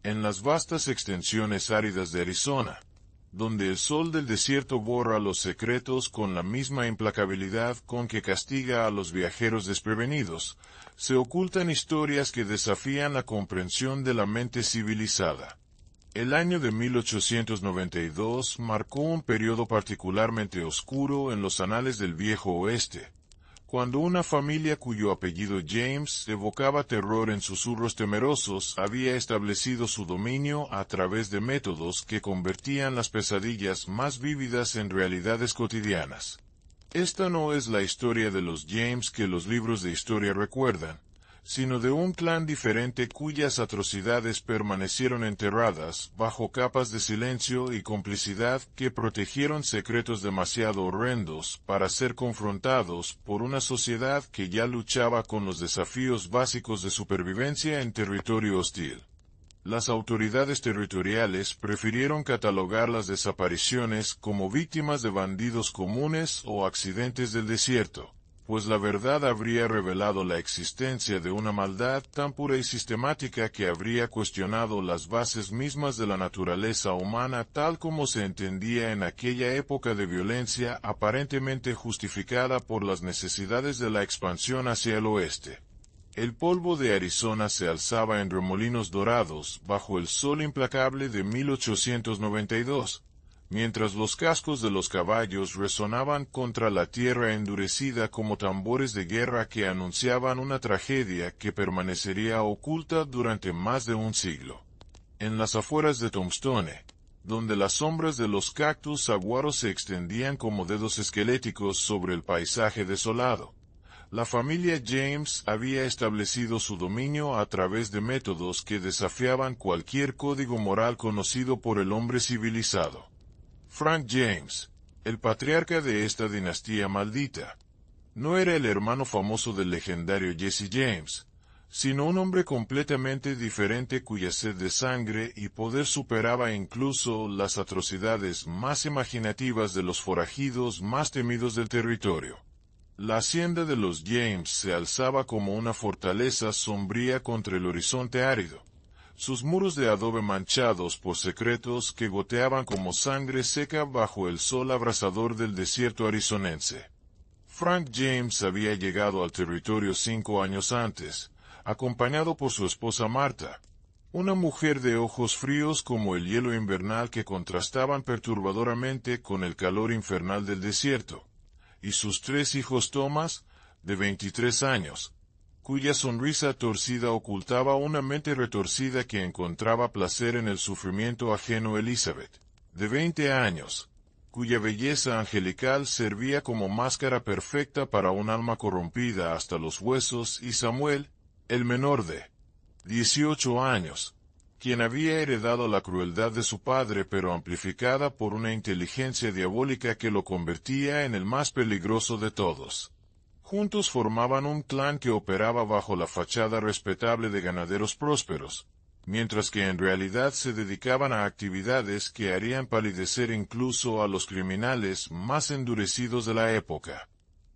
en las vastas extensiones áridas de Arizona, donde el sol del desierto borra los secretos con la misma implacabilidad con que castiga a los viajeros desprevenidos, se ocultan historias que desafían la comprensión de la mente civilizada. El año de 1892 marcó un periodo particularmente oscuro en los anales del Viejo Oeste, cuando una familia cuyo apellido James evocaba terror en susurros temerosos había establecido su dominio a través de métodos que convertían las pesadillas más vívidas en realidades cotidianas. Esta no es la historia de los James que los libros de historia recuerdan, sino de un clan diferente cuyas atrocidades permanecieron enterradas bajo capas de silencio y complicidad que protegieron secretos demasiado horrendos para ser confrontados por una sociedad que ya luchaba con los desafíos básicos de supervivencia en territorio hostil. Las autoridades territoriales prefirieron catalogar las desapariciones como víctimas de bandidos comunes o accidentes del desierto, pues la verdad habría revelado la existencia de una maldad tan pura y sistemática que habría cuestionado las bases mismas de la naturaleza humana tal como se entendía en aquella época de violencia aparentemente justificada por las necesidades de la expansión hacia el oeste. El polvo de Arizona se alzaba en remolinos dorados bajo el sol implacable de 1892. Mientras los cascos de los caballos resonaban contra la tierra endurecida como tambores de guerra que anunciaban una tragedia que permanecería oculta durante más de un siglo. En las afueras de Tombstone, donde las sombras de los cactus saguaros se extendían como dedos esqueléticos sobre el paisaje desolado, la familia James había establecido su dominio a través de métodos que desafiaban cualquier código moral conocido por el hombre civilizado. Frank James, el patriarca de esta dinastía maldita, no era el hermano famoso del legendario Jesse James, sino un hombre completamente diferente cuya sed de sangre y poder superaba incluso las atrocidades más imaginativas de los forajidos más temidos del territorio. La hacienda de los James se alzaba como una fortaleza sombría contra el horizonte árido, sus muros de adobe manchados por secretos que goteaban como sangre seca bajo el sol abrasador del desierto arizonense. Frank James había llegado al territorio 5 años antes, acompañado por su esposa Martha, una mujer de ojos fríos como el hielo invernal que contrastaban perturbadoramente con el calor infernal del desierto, y sus 3 hijos Thomas, de 23 años, cuya sonrisa torcida ocultaba una mente retorcida que encontraba placer en el sufrimiento ajeno, Elizabeth, de 20 años, cuya belleza angelical servía como máscara perfecta para un alma corrompida hasta los huesos, y Samuel, el menor de 18 años, quien había heredado la crueldad de su padre pero amplificada por una inteligencia diabólica que lo convertía en el más peligroso de todos. Juntos formaban un clan que operaba bajo la fachada respetable de ganaderos prósperos, mientras que en realidad se dedicaban a actividades que harían palidecer incluso a los criminales más endurecidos de la época.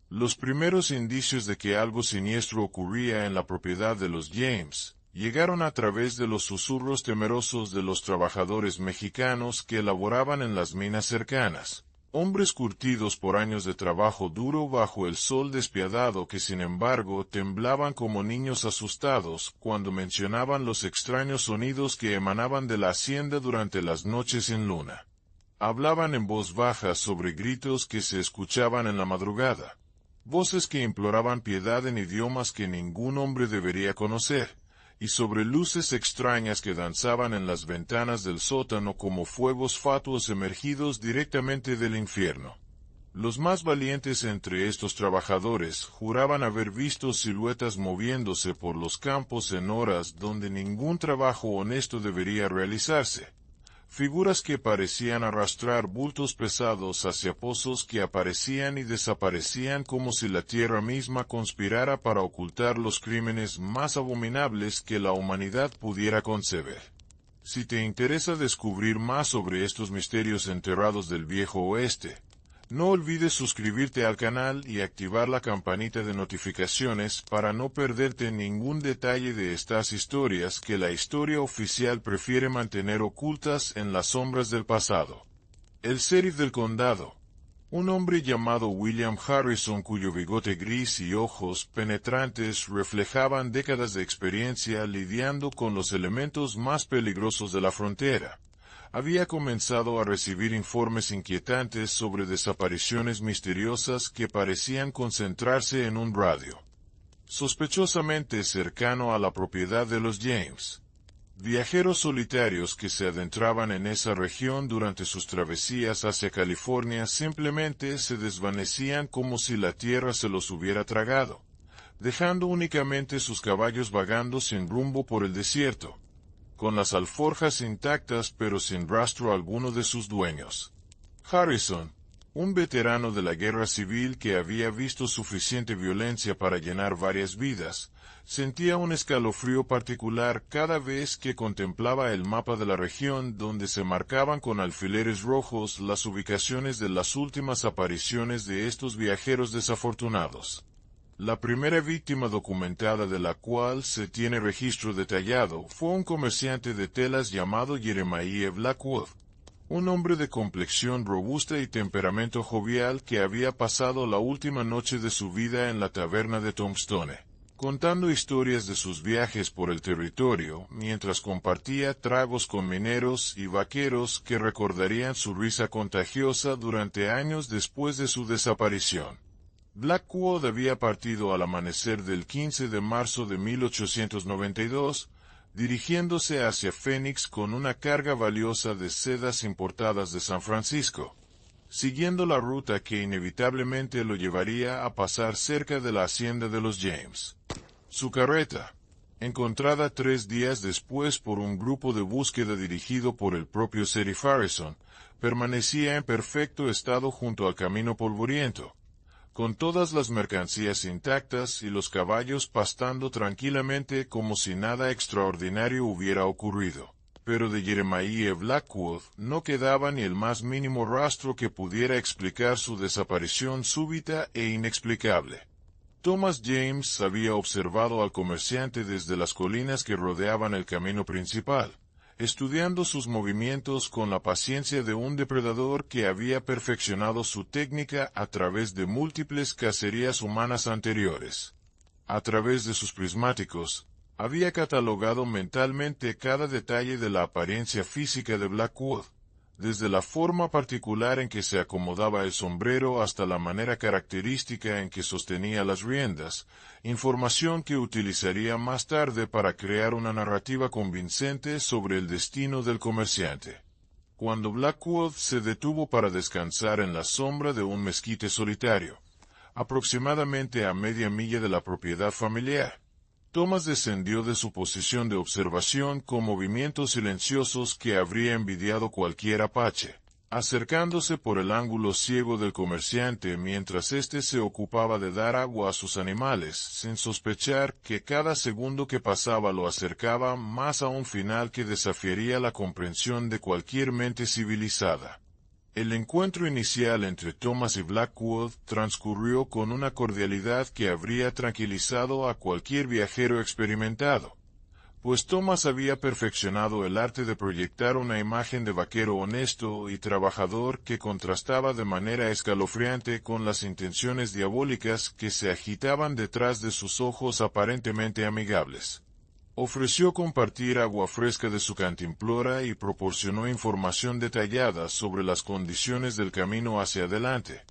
Los primeros indicios de que algo siniestro ocurría en la propiedad de los James llegaron a través de los susurros temerosos de los trabajadores mexicanos que laboraban en las minas cercanas. Hombres curtidos por años de trabajo duro bajo el sol despiadado que sin embargo temblaban como niños asustados cuando mencionaban los extraños sonidos que emanaban de la hacienda durante las noches sin luna. Hablaban en voz baja sobre gritos que se escuchaban en la madrugada, voces que imploraban piedad en idiomas que ningún hombre debería conocer, y sobre luces extrañas que danzaban en las ventanas del sótano como fuegos fatuos emergidos directamente del infierno. Los más valientes entre estos trabajadores juraban haber visto siluetas moviéndose por los campos en horas donde ningún trabajo honesto debería realizarse, figuras que parecían arrastrar bultos pesados hacia pozos que aparecían y desaparecían como si la tierra misma conspirara para ocultar los crímenes más abominables que la humanidad pudiera conceber. Si te interesa descubrir más sobre estos misterios enterrados del Viejo Oeste, No olvides suscribirte al canal y activar la campanita de notificaciones para no perderte ningún detalle de estas historias que la historia oficial prefiere mantener ocultas en las sombras del pasado. El sheriff del condado. Un hombre llamado William Harrison, cuyo bigote gris y ojos penetrantes reflejaban décadas de experiencia lidiando con los elementos más peligrosos de la frontera, había comenzado a recibir informes inquietantes sobre desapariciones misteriosas que parecían concentrarse en un radio sospechosamente cercano a la propiedad de los James. Viajeros solitarios que se adentraban en esa región durante sus travesías hacia California simplemente se desvanecían como si la tierra se los hubiera tragado, dejando únicamente sus caballos vagando sin rumbo por el desierto, con las alforjas intactas pero sin rastro alguno de sus dueños. Harrison, un veterano de la guerra civil que había visto suficiente violencia para llenar varias vidas, sentía un escalofrío particular cada vez que contemplaba el mapa de la región donde se marcaban con alfileres rojos las ubicaciones de las últimas apariciones de estos viajeros desafortunados. La primera víctima documentada de la cual se tiene registro detallado fue un comerciante de telas llamado Jeremiah Blackwood, un hombre de complexión robusta y temperamento jovial que había pasado la última noche de su vida en la taberna de Tombstone, contando historias de sus viajes por el territorio, mientras compartía tragos con mineros y vaqueros que recordarían su risa contagiosa durante años después de su desaparición. Blackwood había partido al amanecer del 15 de marzo de 1892, dirigiéndose hacia Phoenix con una carga valiosa de sedas importadas de San Francisco, siguiendo la ruta que inevitablemente lo llevaría a pasar cerca de la hacienda de los James. Su carreta, encontrada 3 días después por un grupo de búsqueda dirigido por el propio sheriff Harrison, permanecía en perfecto estado junto al camino polvoriento, con todas las mercancías intactas y los caballos pastando tranquilamente como si nada extraordinario hubiera ocurrido. Pero de Jeremiah Blackwood no quedaba ni el más mínimo rastro que pudiera explicar su desaparición súbita e inexplicable. Thomas James había observado al comerciante desde las colinas que rodeaban el camino principal, estudiando sus movimientos con la paciencia de un depredador que había perfeccionado su técnica a través de múltiples cacerías humanas anteriores. A través de sus prismáticos, había catalogado mentalmente cada detalle de la apariencia física de Blackwood, desde la forma particular en que se acomodaba el sombrero hasta la manera característica en que sostenía las riendas, información que utilizaría más tarde para crear una narrativa convincente sobre el destino del comerciante. Cuando Blackwood se detuvo para descansar en la sombra de un mezquite solitario, aproximadamente a media milla de la propiedad familiar, Thomas descendió de su posición de observación con movimientos silenciosos que habría envidiado cualquier apache, acercándose por el ángulo ciego del comerciante mientras éste se ocupaba de dar agua a sus animales, sin sospechar que cada segundo que pasaba lo acercaba más a un final que desafiaría la comprensión de cualquier mente civilizada. El encuentro inicial entre Thomas y Blackwood transcurrió con una cordialidad que habría tranquilizado a cualquier viajero experimentado, pues Thomas había perfeccionado el arte de proyectar una imagen de vaquero honesto y trabajador que contrastaba de manera escalofriante con las intenciones diabólicas que se agitaban detrás de sus ojos aparentemente amigables. Ofreció compartir agua fresca de su cantimplora y proporcionó información detallada sobre las condiciones del camino hacia adelante,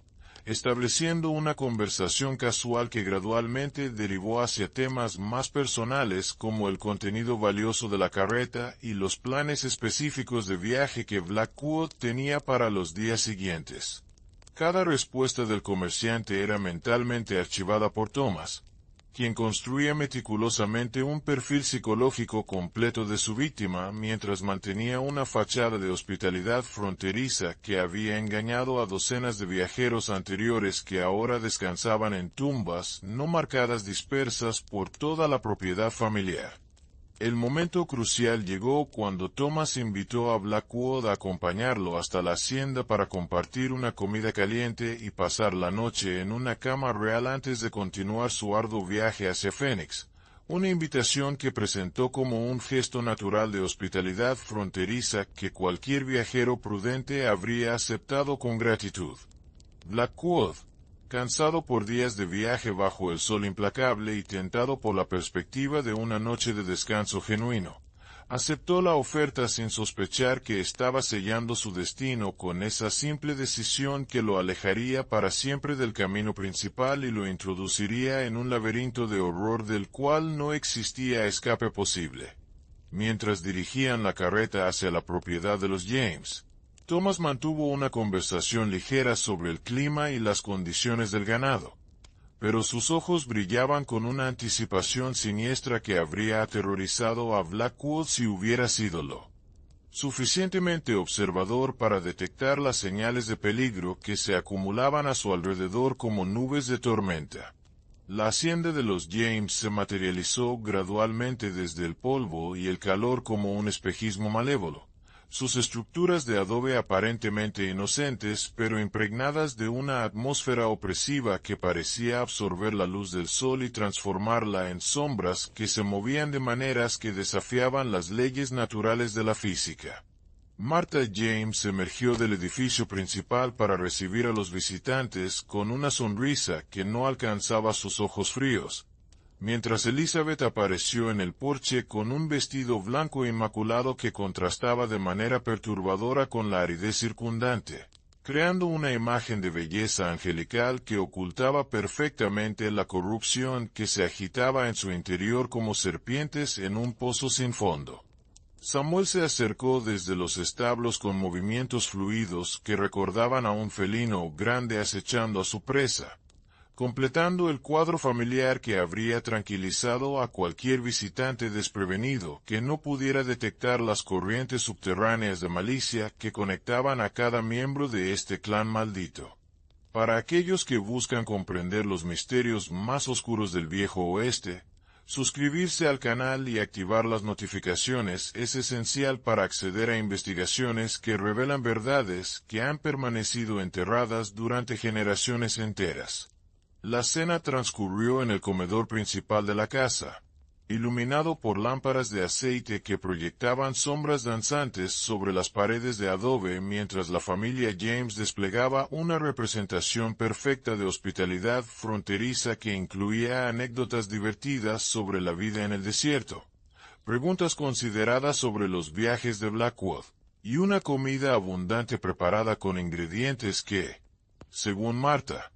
estableciendo una conversación casual que gradualmente derivó hacia temas más personales como el contenido valioso de la carreta y los planes específicos de viaje que Blackwood tenía para los días siguientes. Cada respuesta del comerciante era mentalmente archivada por Thomas, quien construía meticulosamente un perfil psicológico completo de su víctima mientras mantenía una fachada de hospitalidad fronteriza que había engañado a docenas de viajeros anteriores que ahora descansaban en tumbas no marcadas dispersas por toda la propiedad familiar. El momento crucial llegó cuando Thomas invitó a Blackwood a acompañarlo hasta la hacienda para compartir una comida caliente y pasar la noche en una cama real antes de continuar su arduo viaje hacia Phoenix, una invitación que presentó como un gesto natural de hospitalidad fronteriza que cualquier viajero prudente habría aceptado con gratitud. Blackwood, cansado por días de viaje bajo el sol implacable y tentado por la perspectiva de una noche de descanso genuino, aceptó la oferta sin sospechar que estaba sellando su destino con esa simple decisión que lo alejaría para siempre del camino principal y lo introduciría en un laberinto de horror del cual no existía escape posible. Mientras dirigían la carreta hacia la propiedad de los James, Thomas mantuvo una conversación ligera sobre el clima y las condiciones del ganado, pero sus ojos brillaban con una anticipación siniestra que habría aterrorizado a Blackwood si hubiera sido lo suficientemente observador para detectar las señales de peligro que se acumulaban a su alrededor como nubes de tormenta. La hacienda de los James se materializó gradualmente desde el polvo y el calor como un espejismo malévolo. Sus estructuras de adobe aparentemente inocentes, pero impregnadas de una atmósfera opresiva que parecía absorber la luz del sol y transformarla en sombras que se movían de maneras que desafiaban las leyes naturales de la física. Martha James emergió del edificio principal para recibir a los visitantes con una sonrisa que no alcanzaba sus ojos fríos, mientras Elizabeth apareció en el porche con un vestido blanco inmaculado que contrastaba de manera perturbadora con la aridez circundante, creando una imagen de belleza angelical que ocultaba perfectamente la corrupción que se agitaba en su interior como serpientes en un pozo sin fondo. Samuel se acercó desde los establos con movimientos fluidos que recordaban a un felino grande acechando a su presa, completando el cuadro familiar que habría tranquilizado a cualquier visitante desprevenido que no pudiera detectar las corrientes subterráneas de malicia que conectaban a cada miembro de este clan maldito. Para aquellos que buscan comprender los misterios más oscuros del Viejo Oeste, suscribirse al canal y activar las notificaciones es esencial para acceder a investigaciones que revelan verdades que han permanecido enterradas durante generaciones enteras. La cena transcurrió en el comedor principal de la casa, iluminado por lámparas de aceite que proyectaban sombras danzantes sobre las paredes de adobe mientras la familia James desplegaba una representación perfecta de hospitalidad fronteriza que incluía anécdotas divertidas sobre la vida en el desierto, preguntas consideradas sobre los viajes de Blackwood, y una comida abundante preparada con ingredientes que, según Martha,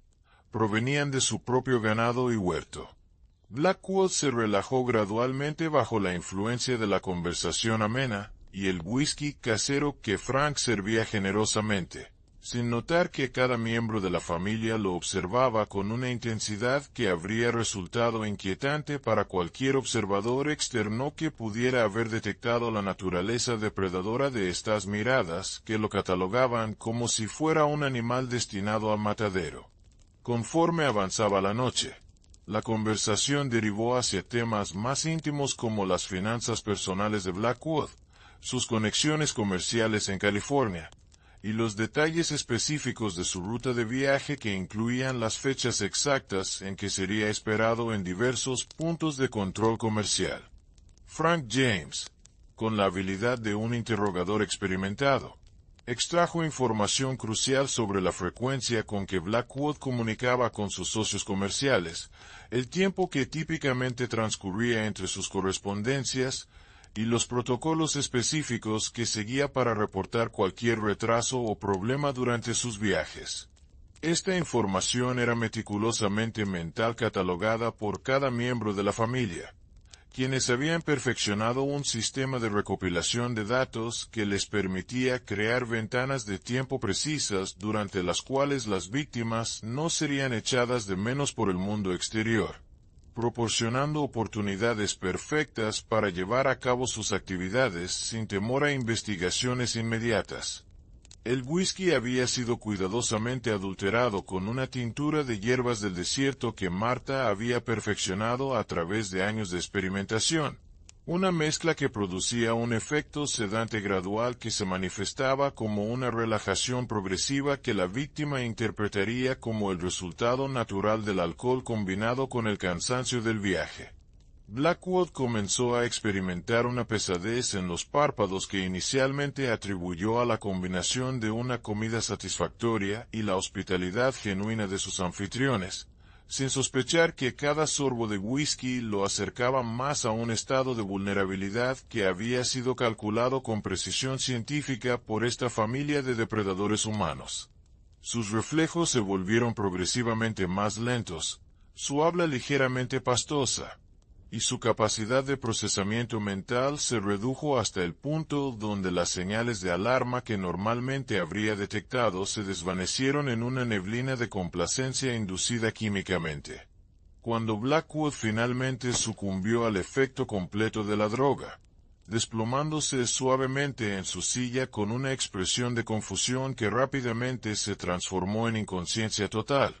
provenían de su propio ganado y huerto. Blackwood se relajó gradualmente bajo la influencia de la conversación amena y el whisky casero que Frank servía generosamente, sin notar que cada miembro de la familia lo observaba con una intensidad que habría resultado inquietante para cualquier observador externo que pudiera haber detectado la naturaleza depredadora de estas miradas que lo catalogaban como si fuera un animal destinado al matadero. Conforme avanzaba la noche, la conversación derivó hacia temas más íntimos como las finanzas personales de Blackwood, sus conexiones comerciales en California, y los detalles específicos de su ruta de viaje que incluían las fechas exactas en que sería esperado en diversos puntos de control comercial. Frank James, con la habilidad de un interrogador experimentado, extrajo información crucial sobre la frecuencia con que Blackwood comunicaba con sus socios comerciales, el tiempo que típicamente transcurría entre sus correspondencias, y los protocolos específicos que seguía para reportar cualquier retraso o problema durante sus viajes. Esta información era meticulosamente catalogada por cada miembro de la familia, quienes habían perfeccionado un sistema de recopilación de datos que les permitía crear ventanas de tiempo precisas durante las cuales las víctimas no serían echadas de menos por el mundo exterior, proporcionando oportunidades perfectas para llevar a cabo sus actividades sin temor a investigaciones inmediatas. El whisky había sido cuidadosamente adulterado con una tintura de hierbas del desierto que Martha había perfeccionado a través de años de experimentación, Una mezcla que producía un efecto sedante gradual que se manifestaba como una relajación progresiva que la víctima interpretaría como el resultado natural del alcohol combinado con el cansancio del viaje. Blackwood comenzó a experimentar una pesadez en los párpados que inicialmente atribuyó a la combinación de una comida satisfactoria y la hospitalidad genuina de sus anfitriones, sin sospechar que cada sorbo de whisky lo acercaba más a un estado de vulnerabilidad que había sido calculado con precisión científica por esta familia de depredadores humanos. Sus reflejos se volvieron progresivamente más lentos, su habla ligeramente pastosa, y su capacidad de procesamiento mental se redujo hasta el punto donde las señales de alarma que normalmente habría detectado se desvanecieron en una neblina de complacencia inducida químicamente. Cuando Blackwood finalmente sucumbió al efecto completo de la droga, desplomándose suavemente en su silla con una expresión de confusión que rápidamente se transformó en inconsciencia total,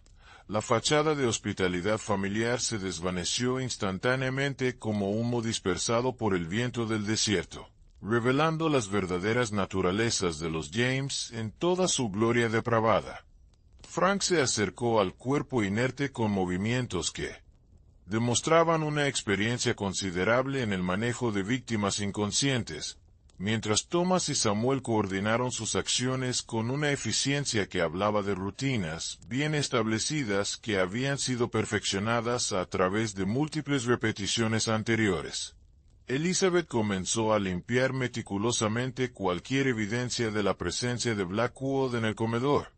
la fachada de hospitalidad familiar se desvaneció instantáneamente como humo dispersado por el viento del desierto, revelando las verdaderas naturalezas de los James en toda su gloria depravada. Frank se acercó al cuerpo inerte con movimientos que demostraban una experiencia considerable en el manejo de víctimas inconscientes, mientras Thomas y Samuel coordinaron sus acciones con una eficiencia que hablaba de rutinas bien establecidas que habían sido perfeccionadas a través de múltiples repeticiones anteriores. Elizabeth comenzó a limpiar meticulosamente cualquier evidencia de la presencia de Blackwood en el comedor,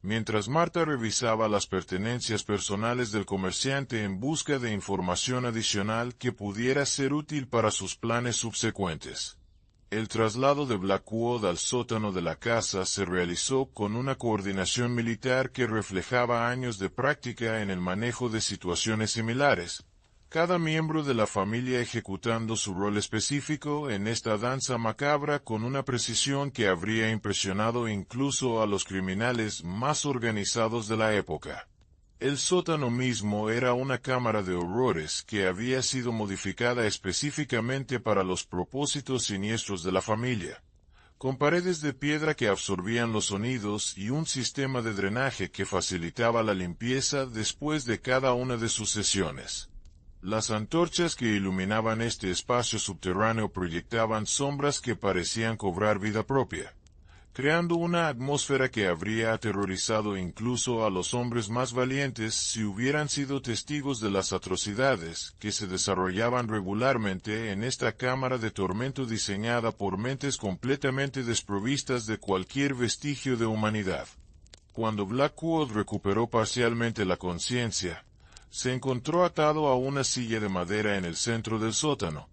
mientras Marta revisaba las pertenencias personales del comerciante en busca de información adicional que pudiera ser útil para sus planes subsecuentes. El traslado de Blackwood al sótano de la casa se realizó con una coordinación militar que reflejaba años de práctica en el manejo de situaciones similares, cada miembro de la familia ejecutando su rol específico en esta danza macabra con una precisión que habría impresionado incluso a los criminales más organizados de la época. El sótano mismo era una cámara de horrores que había sido modificada específicamente para los propósitos siniestros de la familia, con paredes de piedra que absorbían los sonidos y un sistema de drenaje que facilitaba la limpieza después de cada una de sus sesiones. Las antorchas que iluminaban este espacio subterráneo proyectaban sombras que parecían cobrar vida propia, creando una atmósfera que habría aterrorizado incluso a los hombres más valientes si hubieran sido testigos de las atrocidades que se desarrollaban regularmente en esta cámara de tormento diseñada por mentes completamente desprovistas de cualquier vestigio de humanidad. Cuando Blackwood recuperó parcialmente la conciencia, se encontró atado a una silla de madera en el centro del sótano,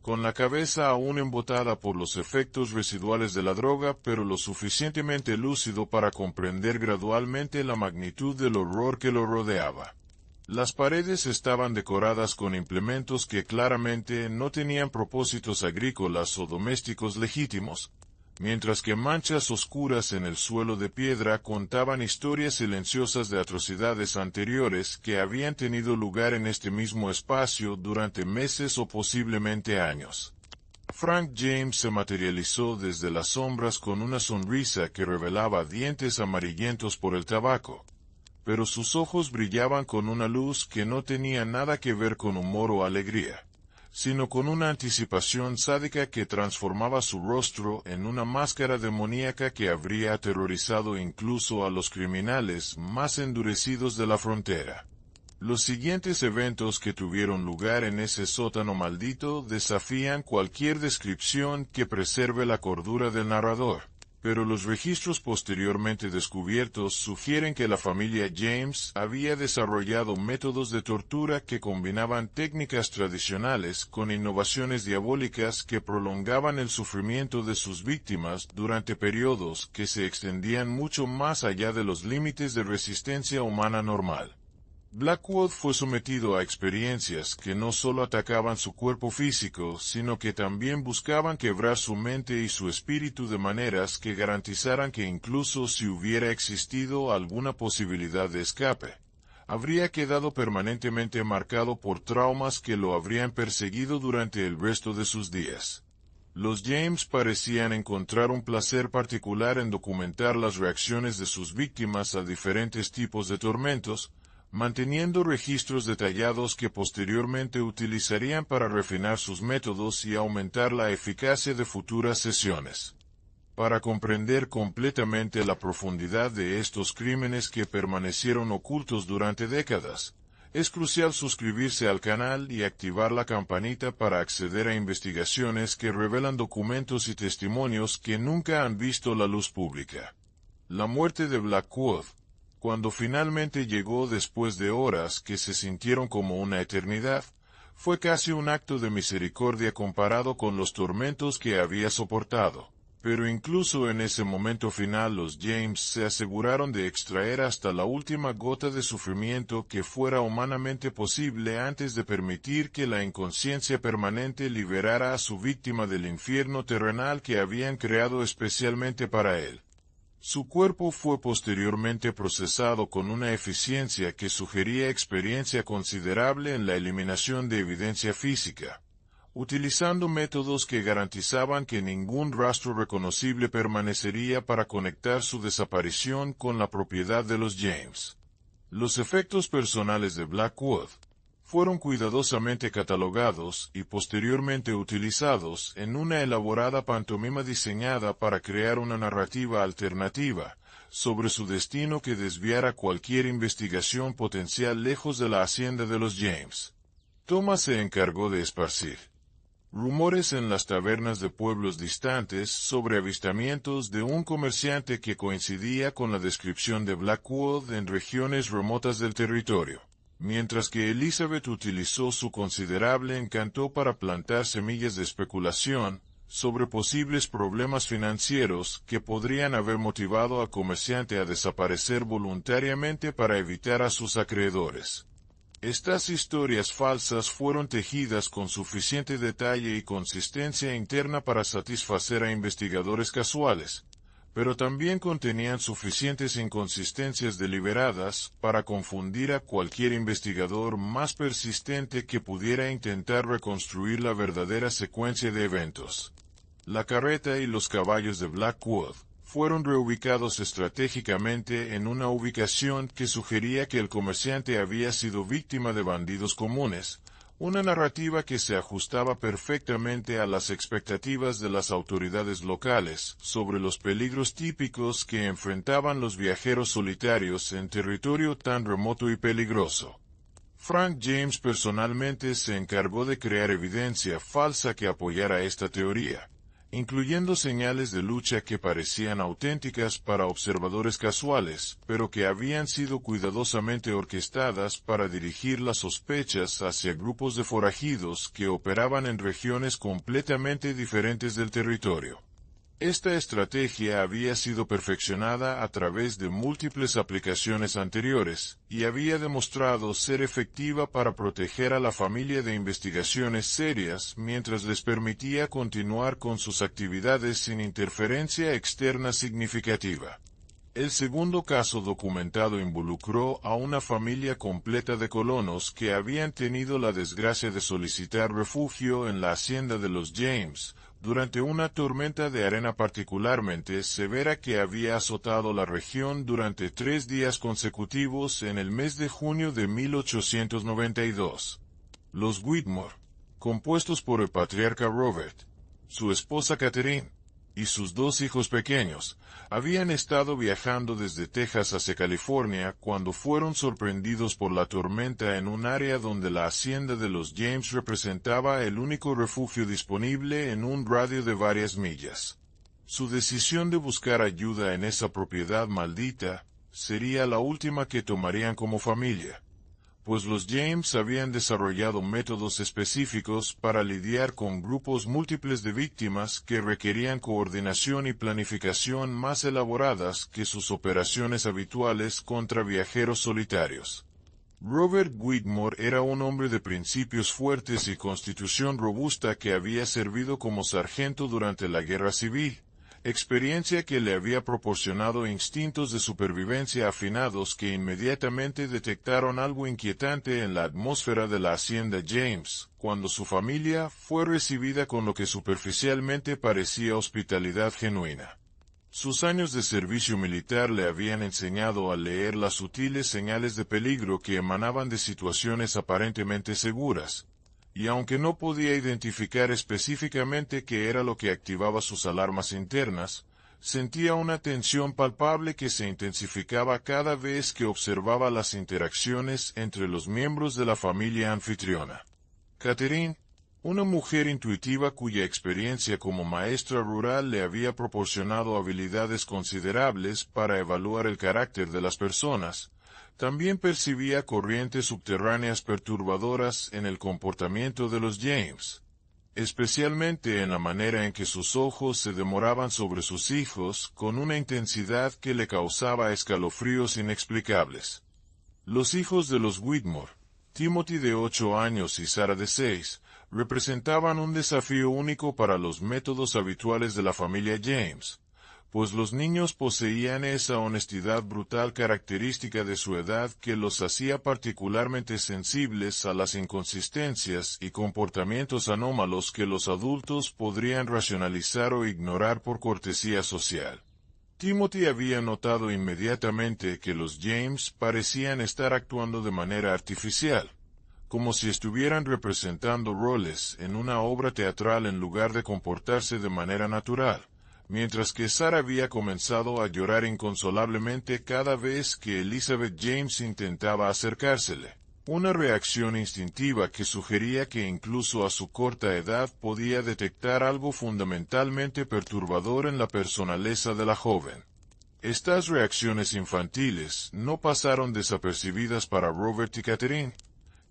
con la cabeza aún embotada por los efectos residuales de la droga, pero lo suficientemente lúcido para comprender gradualmente la magnitud del horror que lo rodeaba. Las paredes estaban decoradas con implementos que claramente no tenían propósitos agrícolas o domésticos legítimos, mientras que manchas oscuras en el suelo de piedra contaban historias silenciosas de atrocidades anteriores que habían tenido lugar en este mismo espacio durante meses o posiblemente años. Frank James se materializó desde las sombras con una sonrisa que revelaba dientes amarillentos por el tabaco, pero sus ojos brillaban con una luz que no tenía nada que ver con humor o alegría, sino con una anticipación sádica que transformaba su rostro en una máscara demoníaca que habría aterrorizado incluso a los criminales más endurecidos de la frontera. Los siguientes eventos que tuvieron lugar en ese sótano maldito desafían cualquier descripción que preserve la cordura del narrador, pero los registros posteriormente descubiertos sugieren que la familia James había desarrollado métodos de tortura que combinaban técnicas tradicionales con innovaciones diabólicas que prolongaban el sufrimiento de sus víctimas durante periodos que se extendían mucho más allá de los límites de resistencia humana normal. Blackwood fue sometido a experiencias que no solo atacaban su cuerpo físico, sino que también buscaban quebrar su mente y su espíritu de maneras que garantizaran que incluso si hubiera existido alguna posibilidad de escape, habría quedado permanentemente marcado por traumas que lo habrían perseguido durante el resto de sus días. Los James parecían encontrar un placer particular en documentar las reacciones de sus víctimas a diferentes tipos de tormentos, manteniendo registros detallados que posteriormente utilizarían para refinar sus métodos y aumentar la eficacia de futuras sesiones. Para comprender completamente la profundidad de estos crímenes que permanecieron ocultos durante décadas, es crucial suscribirse al canal y activar la campanita para acceder a investigaciones que revelan documentos y testimonios que nunca han visto la luz pública. La muerte de Blackwood, cuando finalmente llegó después de horas que se sintieron como una eternidad, fue casi un acto de misericordia comparado con los tormentos que había soportado. Pero incluso en ese momento final los James se aseguraron de extraer hasta la última gota de sufrimiento que fuera humanamente posible antes de permitir que la inconsciencia permanente liberara a su víctima del infierno terrenal que habían creado especialmente para él. Su cuerpo fue posteriormente procesado con una eficiencia que sugería experiencia considerable en la eliminación de evidencia física, utilizando métodos que garantizaban que ningún rastro reconocible permanecería para conectar su desaparición con la propiedad de los James. Los efectos personales de Blackwood fueron cuidadosamente catalogados y posteriormente utilizados en una elaborada pantomima diseñada para crear una narrativa alternativa sobre su destino que desviara cualquier investigación potencial lejos de la hacienda de los James. Thomas se encargó de esparcir rumores en las tabernas de pueblos distantes sobre avistamientos de un comerciante que coincidía con la descripción de Blackwood en regiones remotas del territorio, mientras que Elizabeth utilizó su considerable encanto para plantar semillas de especulación sobre posibles problemas financieros que podrían haber motivado al comerciante a desaparecer voluntariamente para evitar a sus acreedores. Estas historias falsas fueron tejidas con suficiente detalle y consistencia interna para satisfacer a investigadores casuales, pero también contenían suficientes inconsistencias deliberadas para confundir a cualquier investigador más persistente que pudiera intentar reconstruir la verdadera secuencia de eventos. La carreta y los caballos de Blackwood fueron reubicados estratégicamente en una ubicación que sugería que el comerciante había sido víctima de bandidos comunes, una narrativa que se ajustaba perfectamente a las expectativas de las autoridades locales sobre los peligros típicos que enfrentaban los viajeros solitarios en territorio tan remoto y peligroso. Frank James personalmente se encargó de crear evidencia falsa que apoyara esta teoría, incluyendo señales de lucha que parecían auténticas para observadores casuales, pero que habían sido cuidadosamente orquestadas para dirigir las sospechas hacia grupos de forajidos que operaban en regiones completamente diferentes del territorio. Esta estrategia había sido perfeccionada a través de múltiples aplicaciones anteriores, y había demostrado ser efectiva para proteger a la familia de investigaciones serias mientras les permitía continuar con sus actividades sin interferencia externa significativa. El segundo caso documentado involucró a una familia completa de colonos que habían tenido la desgracia de solicitar refugio en la hacienda de los James, durante una tormenta de arena particularmente severa que había azotado la región durante 3 días consecutivos en el mes de junio de 1892. Los Whitmore, compuestos por el patriarca Robert, su esposa Catherine, y sus 2 hijos pequeños, habían estado viajando desde Texas hacia California cuando fueron sorprendidos por la tormenta en un área donde la hacienda de los James representaba el único refugio disponible en un radio de varias millas. Su decisión de buscar ayuda en esa propiedad maldita sería la última que tomarían como familia, pues los James habían desarrollado métodos específicos para lidiar con grupos múltiples de víctimas que requerían coordinación y planificación más elaboradas que sus operaciones habituales contra viajeros solitarios. Robert Whitmore era un hombre de principios fuertes y constitución robusta que había servido como sargento durante la Guerra Civil, experiencia que le había proporcionado instintos de supervivencia afinados que inmediatamente detectaron algo inquietante en la atmósfera de la hacienda James, cuando su familia fue recibida con lo que superficialmente parecía hospitalidad genuina. Sus años de servicio militar le habían enseñado a leer las sutiles señales de peligro que emanaban de situaciones aparentemente seguras, y aunque no podía identificar específicamente qué era lo que activaba sus alarmas internas, sentía una tensión palpable que se intensificaba cada vez que observaba las interacciones entre los miembros de la familia anfitriona. Catherine, una mujer intuitiva cuya experiencia como maestra rural le había proporcionado habilidades considerables para evaluar el carácter de las personas, también percibía corrientes subterráneas perturbadoras en el comportamiento de los James, especialmente en la manera en que sus ojos se demoraban sobre sus hijos con una intensidad que le causaba escalofríos inexplicables. Los hijos de los Whitmore, Timothy de 8 años y Sarah de 6, representaban un desafío único para los métodos habituales de la familia James, pues los niños poseían esa honestidad brutal característica de su edad que los hacía particularmente sensibles a las inconsistencias y comportamientos anómalos que los adultos podrían racionalizar o ignorar por cortesía social. Timothy había notado inmediatamente que los James parecían estar actuando de manera artificial, como si estuvieran representando roles en una obra teatral en lugar de comportarse de manera natural, mientras que Sarah había comenzado a llorar inconsolablemente cada vez que Elizabeth James intentaba acercársele, una reacción instintiva que sugería que incluso a su corta edad podía detectar algo fundamentalmente perturbador en la personaleza de la joven. Estas reacciones infantiles no pasaron desapercibidas para Robert y Catherine,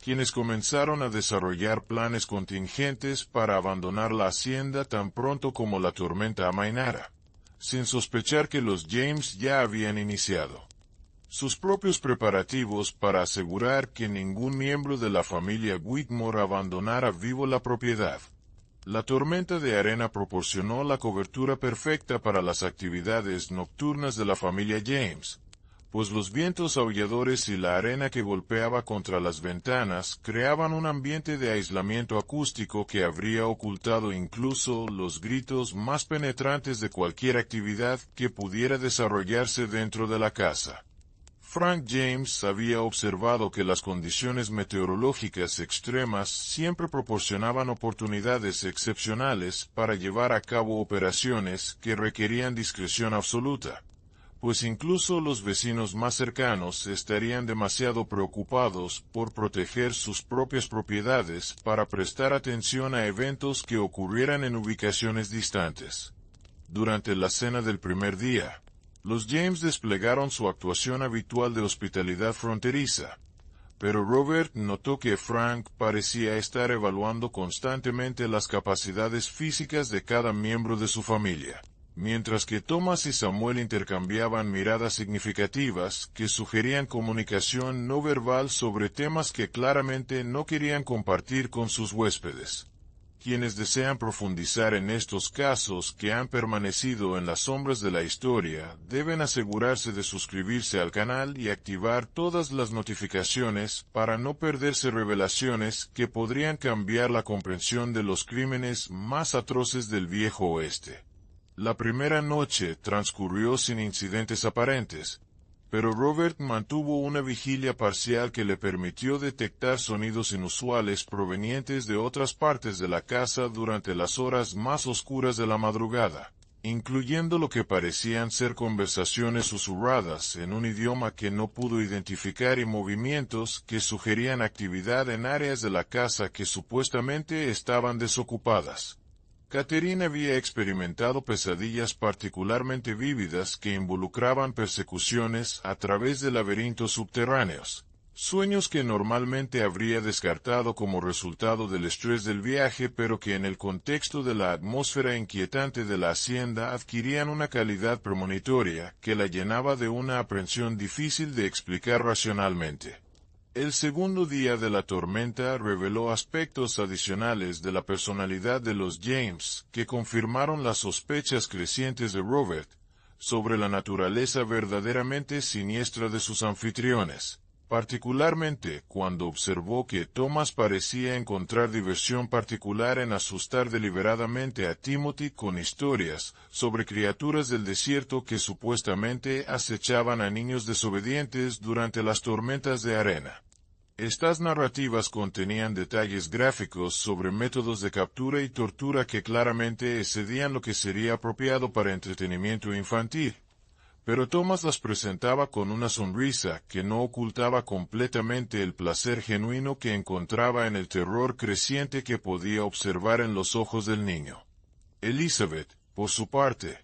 quienes comenzaron a desarrollar planes contingentes para abandonar la hacienda tan pronto como la tormenta amainara, sin sospechar que los James ya habían iniciado sus propios preparativos para asegurar que ningún miembro de la familia Whitmore abandonara vivo la propiedad. La tormenta de arena proporcionó la cobertura perfecta para las actividades nocturnas de la familia James, pues los vientos aulladores y la arena que golpeaba contra las ventanas creaban un ambiente de aislamiento acústico que habría ocultado incluso los gritos más penetrantes de cualquier actividad que pudiera desarrollarse dentro de la casa. Frank James había observado que las condiciones meteorológicas extremas siempre proporcionaban oportunidades excepcionales para llevar a cabo operaciones que requerían discreción absoluta, pues incluso los vecinos más cercanos estarían demasiado preocupados por proteger sus propias propiedades para prestar atención a eventos que ocurrieran en ubicaciones distantes. Durante la cena del primer día, los James desplegaron su actuación habitual de hospitalidad fronteriza, pero Robert notó que Frank parecía estar evaluando constantemente las capacidades físicas de cada miembro de su familia, mientras que Thomas y Samuel intercambiaban miradas significativas que sugerían comunicación no verbal sobre temas que claramente no querían compartir con sus huéspedes. Quienes desean profundizar en estos casos que han permanecido en las sombras de la historia, deben asegurarse de suscribirse al canal y activar todas las notificaciones para no perderse revelaciones que podrían cambiar la comprensión de los crímenes más atroces del Viejo Oeste. La primera noche transcurrió sin incidentes aparentes, pero Robert mantuvo una vigilia parcial que le permitió detectar sonidos inusuales provenientes de otras partes de la casa durante las horas más oscuras de la madrugada, incluyendo lo que parecían ser conversaciones susurradas en un idioma que no pudo identificar y movimientos que sugerían actividad en áreas de la casa que supuestamente estaban desocupadas. Catherine había experimentado pesadillas particularmente vívidas que involucraban persecuciones a través de laberintos subterráneos, sueños que normalmente habría descartado como resultado del estrés del viaje, pero que en el contexto de la atmósfera inquietante de la hacienda adquirían una calidad premonitoria que la llenaba de una aprensión difícil de explicar racionalmente. El segundo día de la tormenta reveló aspectos adicionales de la personalidad de los James que confirmaron las sospechas crecientes de Robert sobre la naturaleza verdaderamente siniestra de sus anfitriones, particularmente cuando observó que Thomas parecía encontrar diversión particular en asustar deliberadamente a Timothy con historias sobre criaturas del desierto que supuestamente acechaban a niños desobedientes durante las tormentas de arena. Estas narrativas contenían detalles gráficos sobre métodos de captura y tortura que claramente excedían lo que sería apropiado para entretenimiento infantil. Pero Thomas las presentaba con una sonrisa que no ocultaba completamente el placer genuino que encontraba en el terror creciente que podía observar en los ojos del niño. Elizabeth, por su parte,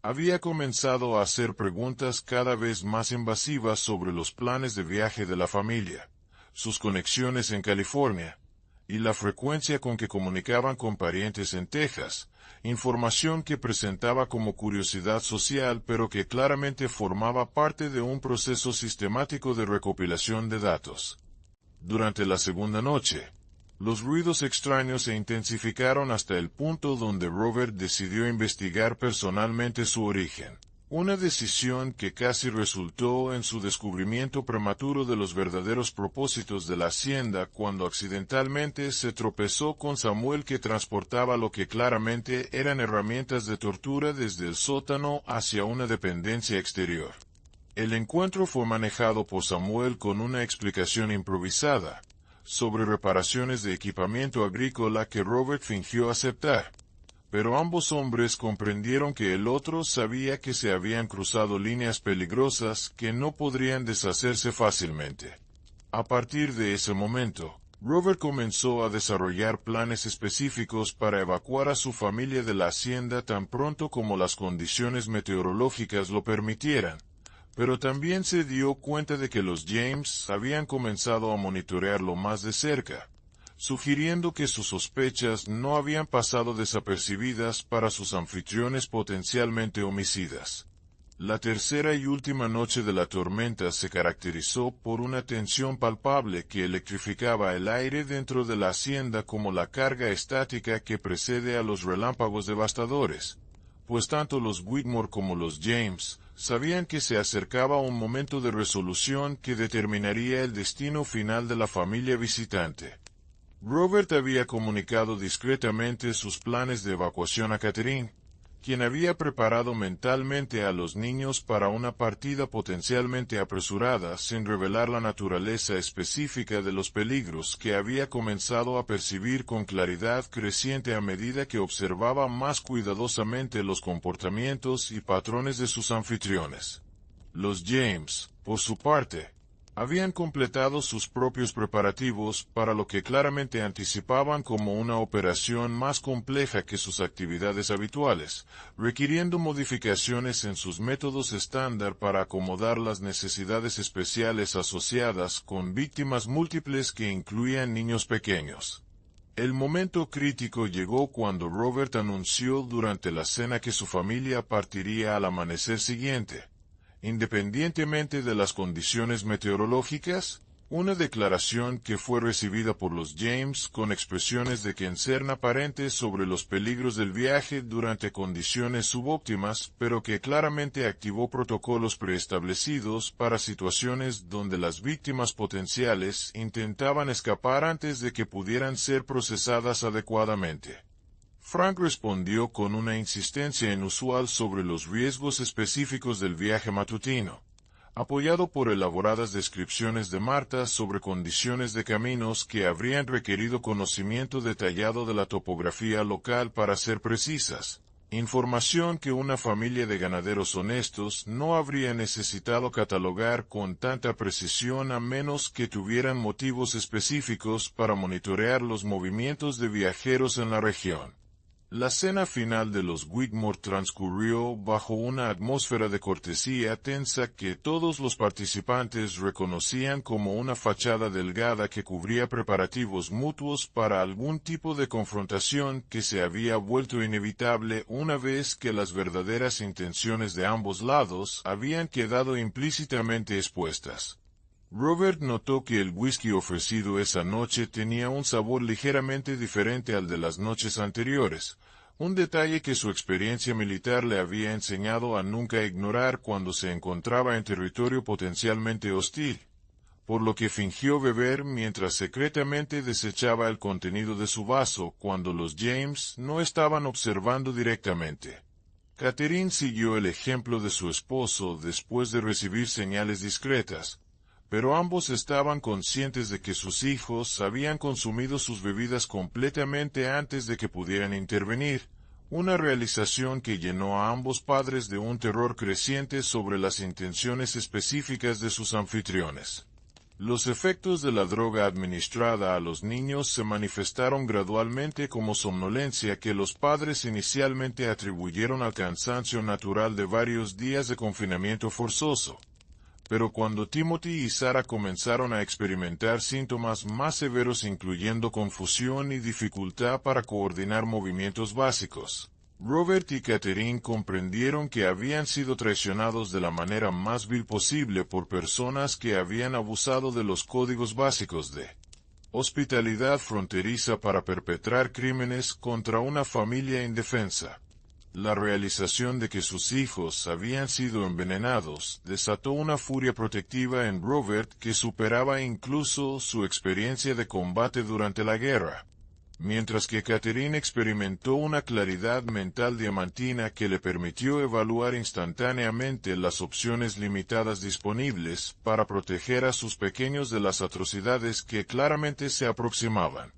había comenzado a hacer preguntas cada vez más invasivas sobre los planes de viaje de la familia, sus conexiones en California, y la frecuencia con que comunicaban con parientes en Texas, información que presentaba como curiosidad social pero que claramente formaba parte de un proceso sistemático de recopilación de datos. Durante la segunda noche, los ruidos extraños se intensificaron hasta el punto donde Robert decidió investigar personalmente su origen. Una decisión que casi resultó en su descubrimiento prematuro de los verdaderos propósitos de la hacienda cuando accidentalmente se tropezó con Samuel que transportaba lo que claramente eran herramientas de tortura desde el sótano hacia una dependencia exterior. El encuentro fue manejado por Samuel con una explicación improvisada sobre reparaciones de equipamiento agrícola que Robert fingió aceptar. Pero ambos hombres comprendieron que el otro sabía que se habían cruzado líneas peligrosas que no podrían deshacerse fácilmente. A partir de ese momento, Robert comenzó a desarrollar planes específicos para evacuar a su familia de la hacienda tan pronto como las condiciones meteorológicas lo permitieran. Pero también se dio cuenta de que los James habían comenzado a monitorearlo más de cerca, sugiriendo que sus sospechas no habían pasado desapercibidas para sus anfitriones potencialmente homicidas. La tercera y última noche de la tormenta se caracterizó por una tensión palpable que electrificaba el aire dentro de la hacienda como la carga estática que precede a los relámpagos devastadores, pues tanto los Whitmore como los James sabían que se acercaba un momento de resolución que determinaría el destino final de la familia visitante. Robert había comunicado discretamente sus planes de evacuación a Catherine, quien había preparado mentalmente a los niños para una partida potencialmente apresurada sin revelar la naturaleza específica de los peligros que había comenzado a percibir con claridad creciente a medida que observaba más cuidadosamente los comportamientos y patrones de sus anfitriones. Los James, por su parte, habían completado sus propios preparativos para lo que claramente anticipaban como una operación más compleja que sus actividades habituales, requiriendo modificaciones en sus métodos estándar para acomodar las necesidades especiales asociadas con víctimas múltiples que incluían niños pequeños. El momento crítico llegó cuando Robert anunció durante la cena que su familia partiría al amanecer siguiente. Independientemente de las condiciones meteorológicas, una declaración que fue recibida por los James con expresiones de concern aparentes sobre los peligros del viaje durante condiciones subóptimas, pero que claramente activó protocolos preestablecidos para situaciones donde las víctimas potenciales intentaban escapar antes de que pudieran ser procesadas adecuadamente. Frank respondió con una insistencia inusual sobre los riesgos específicos del viaje matutino, apoyado por elaboradas descripciones de Marta sobre condiciones de caminos que habrían requerido conocimiento detallado de la topografía local para ser precisas, información que una familia de ganaderos honestos no habría necesitado catalogar con tanta precisión a menos que tuvieran motivos específicos para monitorear los movimientos de viajeros en la región. La cena final de los Whitmore transcurrió bajo una atmósfera de cortesía tensa que todos los participantes reconocían como una fachada delgada que cubría preparativos mutuos para algún tipo de confrontación que se había vuelto inevitable una vez que las verdaderas intenciones de ambos lados habían quedado implícitamente expuestas. Robert notó que el whisky ofrecido esa noche tenía un sabor ligeramente diferente al de las noches anteriores, un detalle que su experiencia militar le había enseñado a nunca ignorar cuando se encontraba en territorio potencialmente hostil, por lo que fingió beber mientras secretamente desechaba el contenido de su vaso cuando los James no estaban observando directamente. Catherine siguió el ejemplo de su esposo después de recibir señales discretas, pero ambos estaban conscientes de que sus hijos habían consumido sus bebidas completamente antes de que pudieran intervenir, una realización que llenó a ambos padres de un terror creciente sobre las intenciones específicas de sus anfitriones. Los efectos de la droga administrada a los niños se manifestaron gradualmente como somnolencia que los padres inicialmente atribuyeron al cansancio natural de varios días de confinamiento forzoso. Pero cuando Timothy y Sarah comenzaron a experimentar síntomas más severos incluyendo confusión y dificultad para coordinar movimientos básicos, Robert y Catherine comprendieron que habían sido traicionados de la manera más vil posible por personas que habían abusado de los códigos básicos de hospitalidad fronteriza para perpetrar crímenes contra una familia indefensa. La realización de que sus hijos habían sido envenenados desató una furia protectiva en Robert que superaba incluso su experiencia de combate durante la guerra, mientras que Catherine experimentó una claridad mental diamantina que le permitió evaluar instantáneamente las opciones limitadas disponibles para proteger a sus pequeños de las atrocidades que claramente se aproximaban.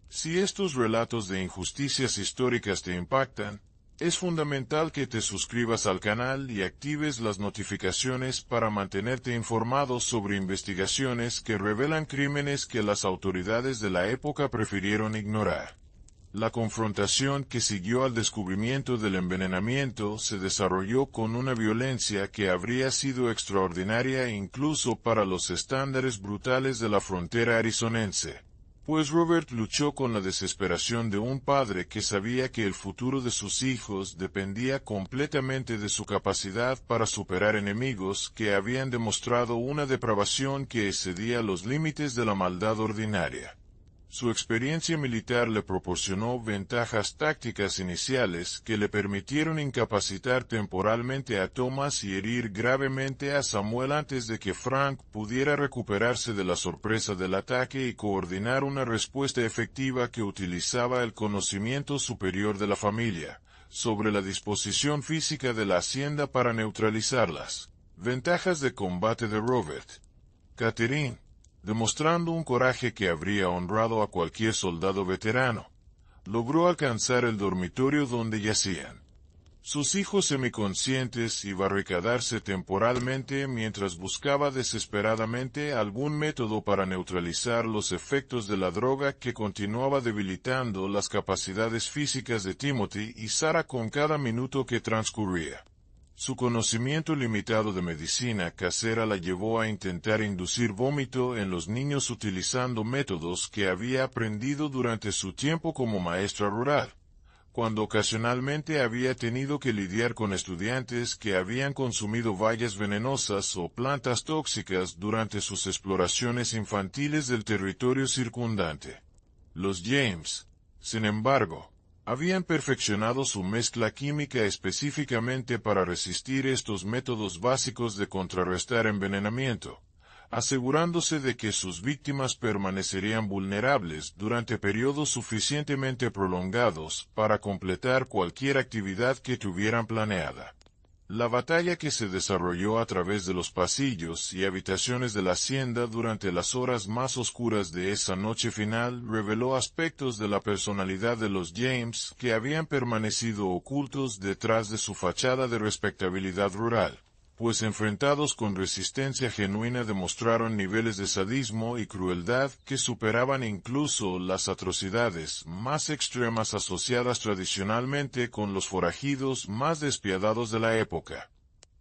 Si estos relatos de injusticias históricas te impactan, es fundamental que te suscribas al canal y actives las notificaciones para mantenerte informado sobre investigaciones que revelan crímenes que las autoridades de la época prefirieron ignorar. La confrontación que siguió al descubrimiento del envenenamiento se desarrolló con una violencia que habría sido extraordinaria incluso para los estándares brutales de la frontera arizonense. Pues Robert luchó con la desesperación de un padre que sabía que el futuro de sus hijos dependía completamente de su capacidad para superar enemigos que habían demostrado una depravación que excedía los límites de la maldad ordinaria. Su experiencia militar le proporcionó ventajas tácticas iniciales que le permitieron incapacitar temporalmente a Thomas y herir gravemente a Samuel antes de que Frank pudiera recuperarse de la sorpresa del ataque y coordinar una respuesta efectiva que utilizaba el conocimiento superior de la familia sobre la disposición física de la hacienda para neutralizarlas. Ventajas de combate de Robert. Catherine, demostrando un coraje que habría honrado a cualquier soldado veterano, logró alcanzar el dormitorio donde yacían sus hijos semiconscientes y barricadarse temporalmente mientras buscaba desesperadamente algún método para neutralizar los efectos de la droga que continuaba debilitando las capacidades físicas de Timothy y Sarah con cada minuto que transcurría. Su conocimiento limitado de medicina casera la llevó a intentar inducir vómito en los niños utilizando métodos que había aprendido durante su tiempo como maestra rural, cuando ocasionalmente había tenido que lidiar con estudiantes que habían consumido bayas venenosas o plantas tóxicas durante sus exploraciones infantiles del territorio circundante. Los James, sin embargo, habían perfeccionado su mezcla química específicamente para resistir estos métodos básicos de contrarrestar envenenamiento, asegurándose de que sus víctimas permanecerían vulnerables durante periodos suficientemente prolongados para completar cualquier actividad que tuvieran planeada. La batalla que se desarrolló a través de los pasillos y habitaciones de la hacienda durante las horas más oscuras de esa noche final reveló aspectos de la personalidad de los James que habían permanecido ocultos detrás de su fachada de respetabilidad rural, pues enfrentados con resistencia genuina demostraron niveles de sadismo y crueldad que superaban incluso las atrocidades más extremas asociadas tradicionalmente con los forajidos más despiadados de la época.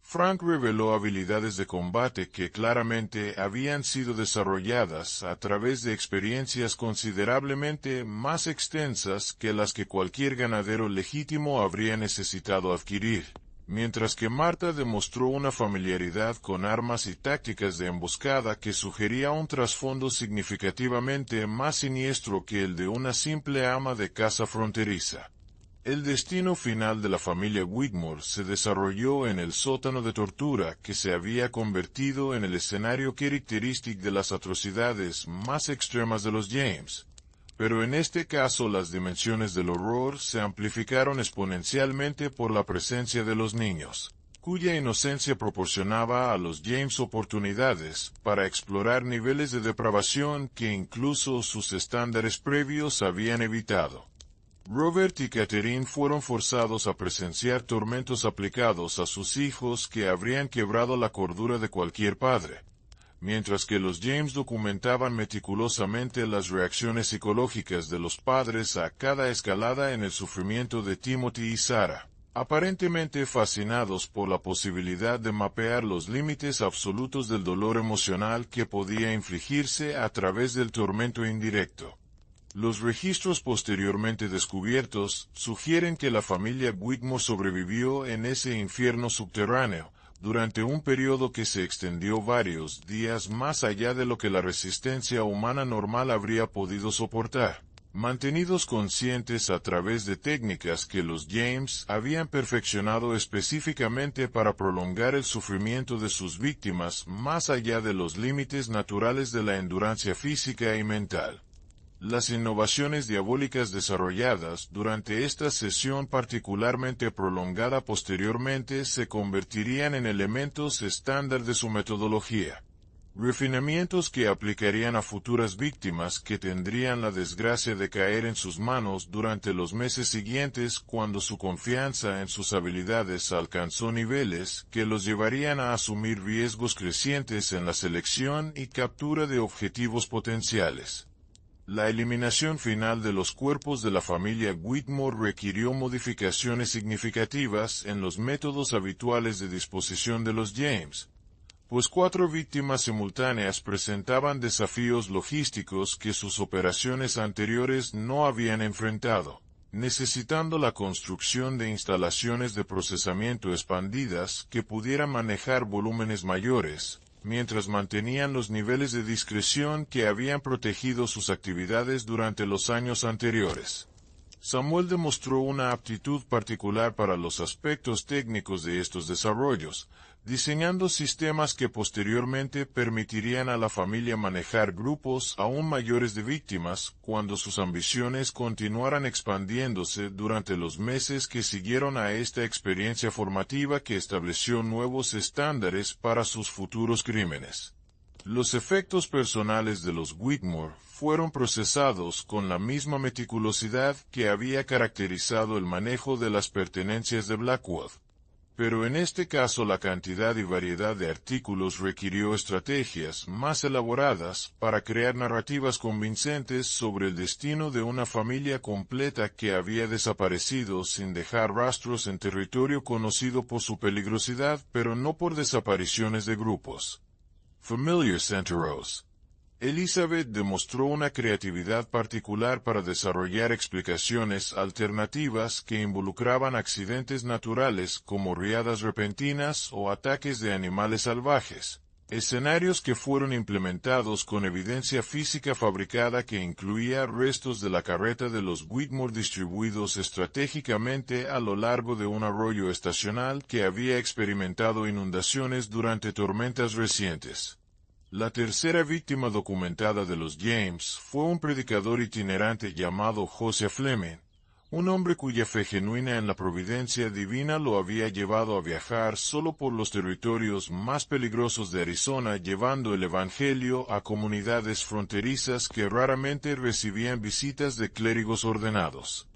Frank reveló habilidades de combate que claramente habían sido desarrolladas a través de experiencias considerablemente más extensas que las que cualquier ganadero legítimo habría necesitado adquirir. mientras que Marta demostró una familiaridad con armas y tácticas de emboscada que sugería un trasfondo significativamente más siniestro que el de una simple ama de casa fronteriza. El destino final de la familia Whitmore se desarrolló en el sótano de tortura que se había convertido en el escenario característico de las atrocidades más extremas de los James. Pero en este caso las dimensiones del horror se amplificaron exponencialmente por la presencia de los niños, cuya inocencia proporcionaba a los James oportunidades para explorar niveles de depravación que incluso sus estándares previos habían evitado. Robert y Catherine fueron forzados a presenciar tormentos aplicados a sus hijos que habrían quebrado la cordura de cualquier padre, mientras que los James documentaban meticulosamente las reacciones psicológicas de los padres a cada escalada en el sufrimiento de Timothy y Sarah, aparentemente fascinados por la posibilidad de mapear los límites absolutos del dolor emocional que podía infligirse a través del tormento indirecto. Los registros posteriormente descubiertos sugieren que la familia Whitmore sobrevivió en ese infierno subterráneo durante un periodo que se extendió varios días más allá de lo que la resistencia humana normal habría podido soportar, mantenidos conscientes a través de técnicas que los James habían perfeccionado específicamente para prolongar el sufrimiento de sus víctimas más allá de los límites naturales de la endurancia física y mental. Las innovaciones diabólicas desarrolladas durante esta sesión particularmente prolongada posteriormente se convertirían en elementos estándar de su metodología. Refinamientos que aplicarían a futuras víctimas que tendrían la desgracia de caer en sus manos durante los meses siguientes cuando su confianza en sus habilidades alcanzó niveles que los llevarían a asumir riesgos crecientes en la selección y captura de objetivos potenciales. La eliminación final de los cuerpos de la familia Whitmore requirió modificaciones significativas en los métodos habituales de disposición de los James, pues 4 víctimas simultáneas presentaban desafíos logísticos que sus operaciones anteriores no habían enfrentado, necesitando la construcción de instalaciones de procesamiento expandidas que pudieran manejar volúmenes mayores, mientras mantenían los niveles de discreción que habían protegido sus actividades durante los años anteriores. Samuel demostró una aptitud particular para los aspectos técnicos de estos desarrollos, diseñando sistemas que posteriormente permitirían a la familia manejar grupos aún mayores de víctimas cuando sus ambiciones continuaran expandiéndose durante los meses que siguieron a esta experiencia formativa que estableció nuevos estándares para sus futuros crímenes. Los efectos personales de los Whitmore fueron procesados con la misma meticulosidad que había caracterizado el manejo de las pertenencias de Blackwood. Pero en este caso la cantidad y variedad de artículos requirió estrategias más elaboradas para crear narrativas convincentes sobre el destino de una familia completa que había desaparecido sin dejar rastros en territorio conocido por su peligrosidad pero no por desapariciones de grupos. Familiar Centeros. Elizabeth demostró una creatividad particular para desarrollar explicaciones alternativas que involucraban accidentes naturales como riadas repentinas o ataques de animales salvajes, escenarios que fueron implementados con evidencia física fabricada que incluía restos de la carreta de los Whitmore distribuidos estratégicamente a lo largo de un arroyo estacional que había experimentado inundaciones durante tormentas recientes. La tercera víctima documentada de los James fue un predicador itinerante llamado Josiah Fleming, un hombre cuya fe genuina en la providencia divina lo había llevado a viajar solo por los territorios más peligrosos de Arizona llevando el evangelio a comunidades fronterizas que raramente recibían visitas de clérigos ordenados.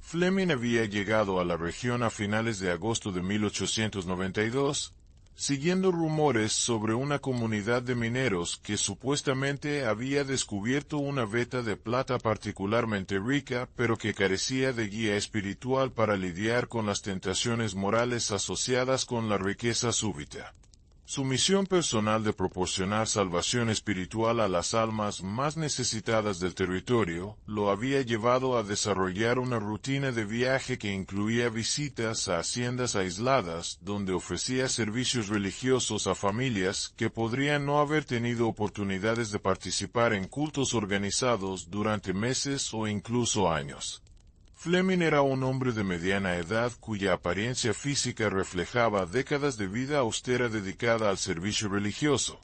Fleming había llegado a la región a finales de agosto de 1892, siguiendo rumores sobre una comunidad de mineros que supuestamente había descubierto una veta de plata particularmente rica pero que carecía de guía espiritual para lidiar con las tentaciones morales asociadas con la riqueza súbita. Su misión personal de proporcionar salvación espiritual a las almas más necesitadas del territorio lo había llevado a desarrollar una rutina de viaje que incluía visitas a haciendas aisladas donde ofrecía servicios religiosos a familias que podrían no haber tenido oportunidades de participar en cultos organizados durante meses o incluso años. Fleming era un hombre de mediana edad cuya apariencia física reflejaba décadas de vida austera dedicada al servicio religioso,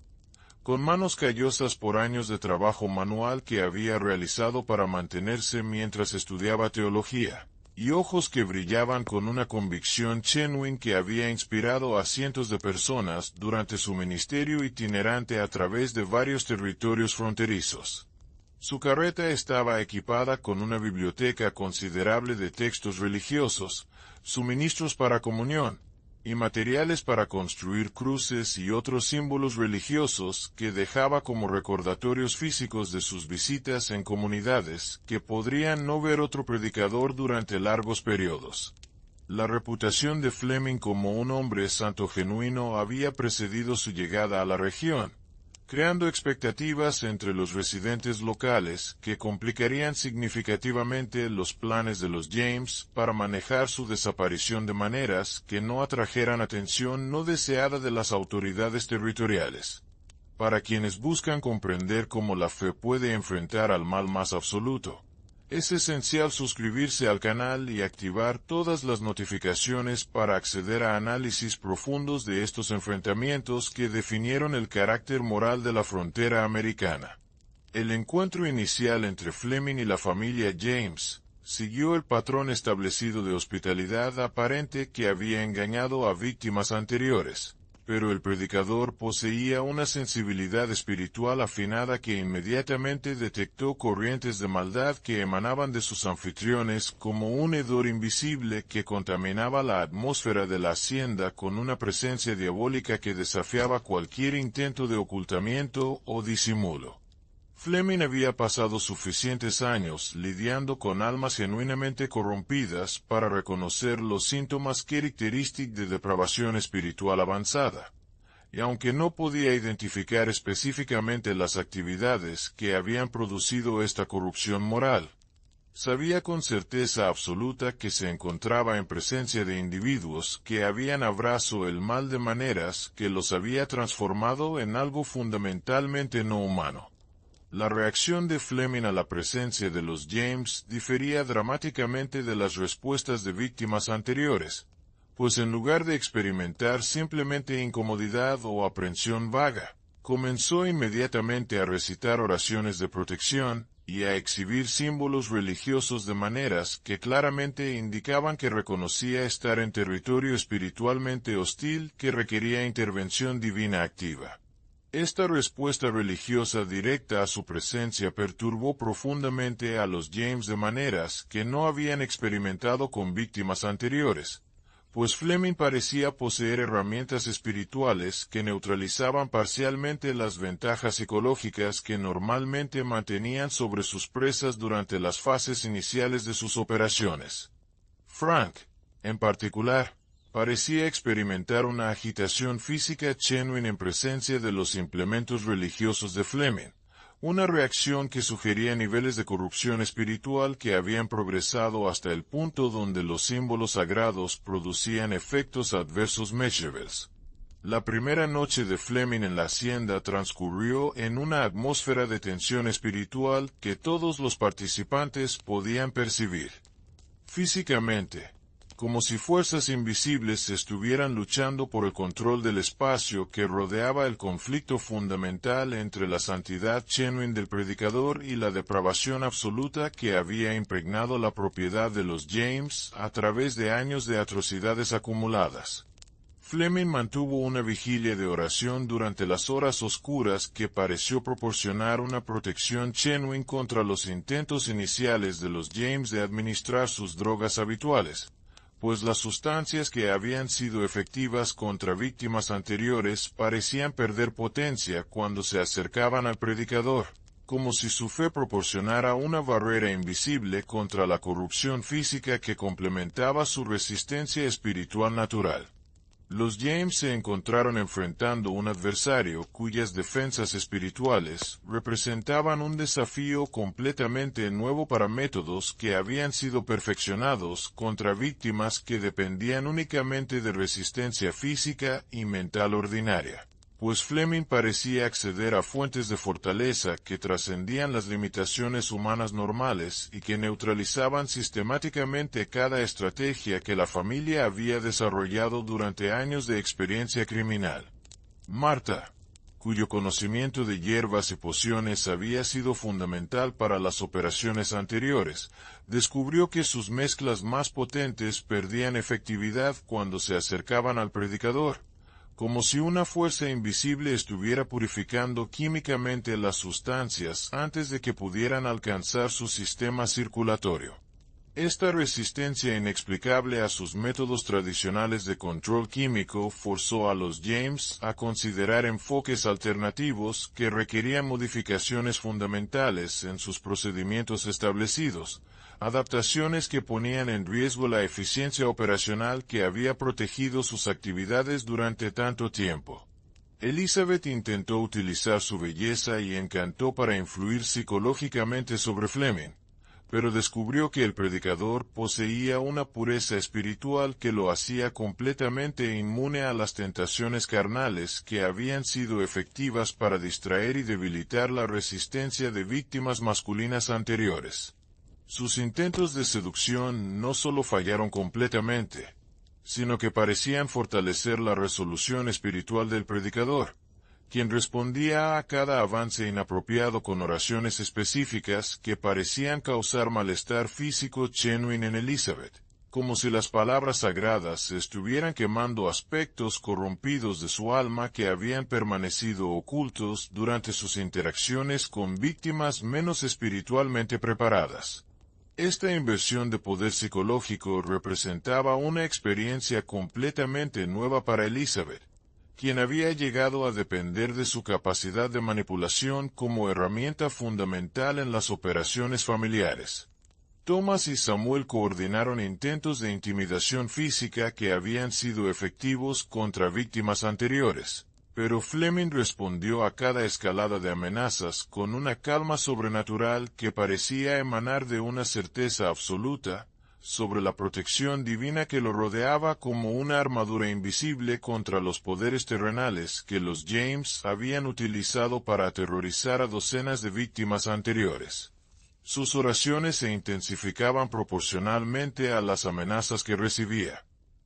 con manos callosas por años de trabajo manual que había realizado para mantenerse mientras estudiaba teología, y ojos que brillaban con una convicción genuina que había inspirado a cientos de personas durante su ministerio itinerante a través de varios territorios fronterizos. Su carreta estaba equipada con una biblioteca considerable de textos religiosos, suministros para comunión, y materiales para construir cruces y otros símbolos religiosos que dejaba como recordatorios físicos de sus visitas en comunidades que podrían no ver otro predicador durante largos periodos. La reputación de Fleming como un hombre santo genuino había precedido su llegada a la región, creando expectativas entre los residentes locales que complicarían significativamente los planes de los James para manejar su desaparición de maneras que no atrajeran atención no deseada de las autoridades territoriales. Para quienes buscan comprender cómo la fe puede enfrentar al mal más absoluto, es esencial suscribirse al canal y activar todas las notificaciones para acceder a análisis profundos de estos enfrentamientos que definieron el carácter moral de la frontera americana. El encuentro inicial entre Fleming y la familia James siguió el patrón establecido de hospitalidad aparente que había engañado a víctimas anteriores, pero el predicador poseía una sensibilidad espiritual afinada que inmediatamente detectó corrientes de maldad que emanaban de sus anfitriones como un hedor invisible que contaminaba la atmósfera de la hacienda con una presencia diabólica que desafiaba cualquier intento de ocultamiento o disimulo. Fleming había pasado suficientes años lidiando con almas genuinamente corrompidas para reconocer los síntomas característicos de depravación espiritual avanzada, y aunque no podía identificar específicamente las actividades que habían producido esta corrupción moral, sabía con certeza absoluta que se encontraba en presencia de individuos que habían abrazado el mal de maneras que los había transformado en algo fundamentalmente no humano. La reacción de Fleming a la presencia de los James difería dramáticamente de las respuestas de víctimas anteriores, pues en lugar de experimentar simplemente incomodidad o aprensión vaga, comenzó inmediatamente a recitar oraciones de protección y a exhibir símbolos religiosos de maneras que claramente indicaban que reconocía estar en territorio espiritualmente hostil que requería intervención divina activa. Esta respuesta religiosa directa a su presencia perturbó profundamente a los James de maneras que no habían experimentado con víctimas anteriores, pues Fleming parecía poseer herramientas espirituales que neutralizaban parcialmente las ventajas psicológicas que normalmente mantenían sobre sus presas durante las fases iniciales de sus operaciones. Frank, en particular, parecía experimentar una agitación física genuina en presencia de los implementos religiosos de Fleming, una reacción que sugería niveles de corrupción espiritual que habían progresado hasta el punto donde los símbolos sagrados producían efectos adversos measurables. La primera noche de Fleming en la hacienda transcurrió en una atmósfera de tensión espiritual que todos los participantes podían percibir. Físicamente, como si fuerzas invisibles estuvieran luchando por el control del espacio que rodeaba el conflicto fundamental entre la santidad genuina del predicador y la depravación absoluta que había impregnado la propiedad de los James a través de años de atrocidades acumuladas. Fleming mantuvo una vigilia de oración durante las horas oscuras que pareció proporcionar una protección genuina contra los intentos iniciales de los James de administrar sus drogas habituales, pues las sustancias que habían sido efectivas contra víctimas anteriores parecían perder potencia cuando se acercaban al predicador, como si su fe proporcionara una barrera invisible contra la corrupción física que complementaba su resistencia espiritual natural. Los James se encontraron enfrentando un adversario cuyas defensas espirituales representaban un desafío completamente nuevo para métodos que habían sido perfeccionados contra víctimas que dependían únicamente de resistencia física y mental ordinaria. Pues Fleming parecía acceder a fuentes de fortaleza que trascendían las limitaciones humanas normales y que neutralizaban sistemáticamente cada estrategia que la familia había desarrollado durante años de experiencia criminal. Martha, cuyo conocimiento de hierbas y pociones había sido fundamental para las operaciones anteriores, descubrió que sus mezclas más potentes perdían efectividad cuando se acercaban al predicador, como si una fuerza invisible estuviera purificando químicamente las sustancias antes de que pudieran alcanzar su sistema circulatorio. Esta resistencia inexplicable a sus métodos tradicionales de control químico forzó a los James a considerar enfoques alternativos que requerían modificaciones fundamentales en sus procedimientos establecidos, adaptaciones que ponían en riesgo la eficiencia operacional que había protegido sus actividades durante tanto tiempo. Elizabeth intentó utilizar su belleza y encanto para influir psicológicamente sobre Fleming, pero descubrió que el predicador poseía una pureza espiritual que lo hacía completamente inmune a las tentaciones carnales que habían sido efectivas para distraer y debilitar la resistencia de víctimas masculinas anteriores. Sus intentos de seducción no solo fallaron completamente, sino que parecían fortalecer la resolución espiritual del predicador, quien respondía a cada avance inapropiado con oraciones específicas que parecían causar malestar físico genuino en Elizabeth, como si las palabras sagradas estuvieran quemando aspectos corrompidos de su alma que habían permanecido ocultos durante sus interacciones con víctimas menos espiritualmente preparadas. Esta inversión de poder psicológico representaba una experiencia completamente nueva para Elizabeth, quien había llegado a depender de su capacidad de manipulación como herramienta fundamental en las operaciones familiares. Thomas y Samuel coordinaron intentos de intimidación física que habían sido efectivos contra víctimas anteriores, pero Fleming respondió a cada escalada de amenazas con una calma sobrenatural que parecía emanar de una certeza absoluta sobre la protección divina que lo rodeaba como una armadura invisible contra los poderes terrenales que los James habían utilizado para aterrorizar a docenas de víctimas anteriores. Sus oraciones se intensificaban proporcionalmente a las amenazas que recibía,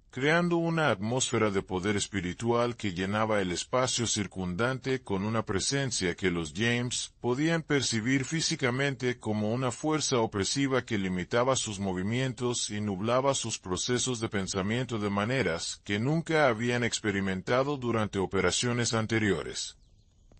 creando una atmósfera de poder espiritual que llenaba el espacio circundante con una presencia que los James podían percibir físicamente como una fuerza opresiva que limitaba sus movimientos y nublaba sus procesos de pensamiento de maneras que nunca habían experimentado durante operaciones anteriores.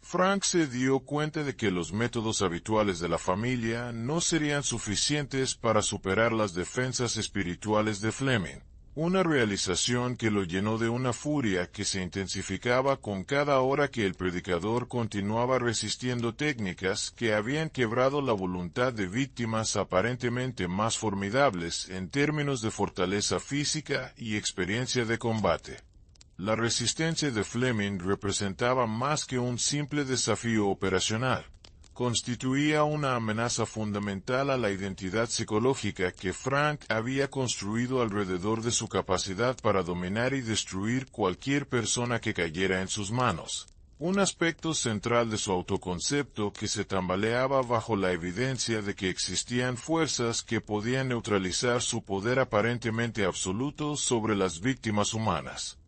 Frank se dio cuenta de que los métodos habituales de la familia no serían suficientes para superar las defensas espirituales de Fleming, una realización que lo llenó de una furia que se intensificaba con cada hora que el predicador continuaba resistiendo técnicas que habían quebrado la voluntad de víctimas aparentemente más formidables en términos de fortaleza física y experiencia de combate. La resistencia de Fleming representaba más que un simple desafío operacional. Constituía una amenaza fundamental a la identidad psicológica que Frank había construido alrededor de su capacidad para dominar y destruir cualquier persona que cayera en sus manos. Un aspecto central de su autoconcepto que se tambaleaba bajo la evidencia de que existían fuerzas que podían neutralizar su poder aparentemente absoluto sobre las víctimas humanas.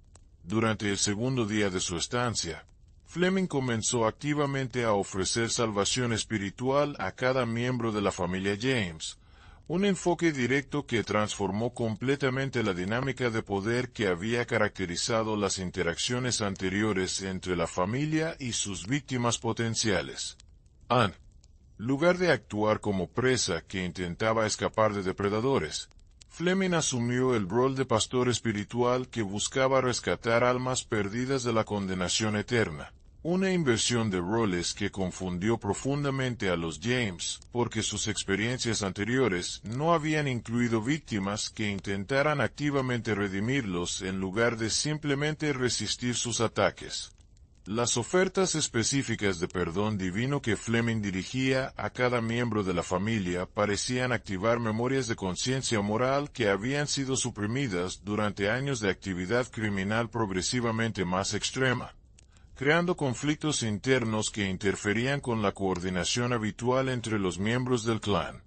Durante el segundo día de su estancia, Fleming comenzó activamente a ofrecer salvación espiritual a cada miembro de la familia James, un enfoque directo que transformó completamente la dinámica de poder que había caracterizado las interacciones anteriores entre la familia y sus víctimas potenciales. En lugar de actuar como presa que intentaba escapar de depredadores, Fleming asumió el rol de pastor espiritual que buscaba rescatar almas perdidas de la condenación eterna, Una inversión de roles que confundió profundamente a los James, porque sus experiencias anteriores no habían incluido víctimas que intentaran activamente redimirlos en lugar de simplemente resistir sus ataques. Las ofertas específicas de perdón divino que Fleming dirigía a cada miembro de la familia parecían activar memorias de conciencia moral que habían sido suprimidas durante años de actividad criminal progresivamente más extrema, creando conflictos internos que interferían con la coordinación habitual entre los miembros del clan.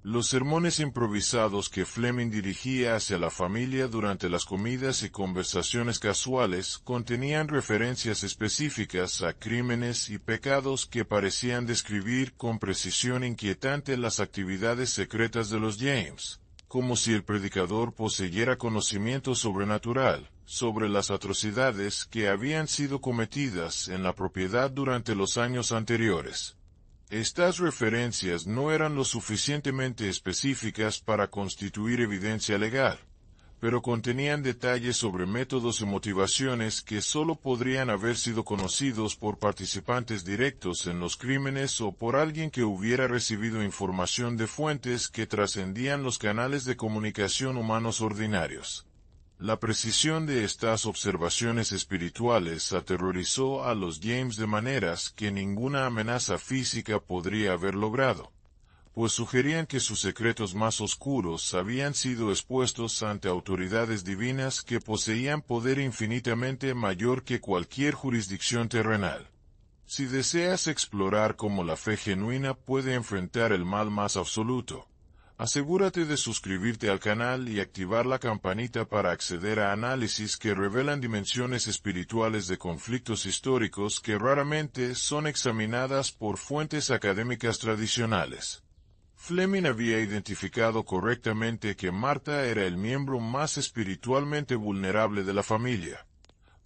Los sermones improvisados que Fleming dirigía hacia la familia durante las comidas y conversaciones casuales contenían referencias específicas a crímenes y pecados que parecían describir con precisión inquietante las actividades secretas de los James, como si el predicador poseyera conocimiento sobrenatural sobre las atrocidades que habían sido cometidas en la propiedad durante los años anteriores. Estas referencias no eran lo suficientemente específicas para constituir evidencia legal, pero contenían detalles sobre métodos y motivaciones que solo podrían haber sido conocidos por participantes directos en los crímenes o por alguien que hubiera recibido información de fuentes que trascendían los canales de comunicación humanos ordinarios. La precisión de estas observaciones espirituales aterrorizó a los James de maneras que ninguna amenaza física podría haber logrado, pues sugerían que sus secretos más oscuros habían sido expuestos ante autoridades divinas que poseían poder infinitamente mayor que cualquier jurisdicción terrenal. Si deseas explorar cómo la fe genuina puede enfrentar el mal más absoluto, asegúrate de suscribirte al canal y activar la campanita para acceder a análisis que revelan dimensiones espirituales de conflictos históricos que raramente son examinadas por fuentes académicas tradicionales. Fleming había identificado correctamente que Martha era el miembro más espiritualmente vulnerable de la familia,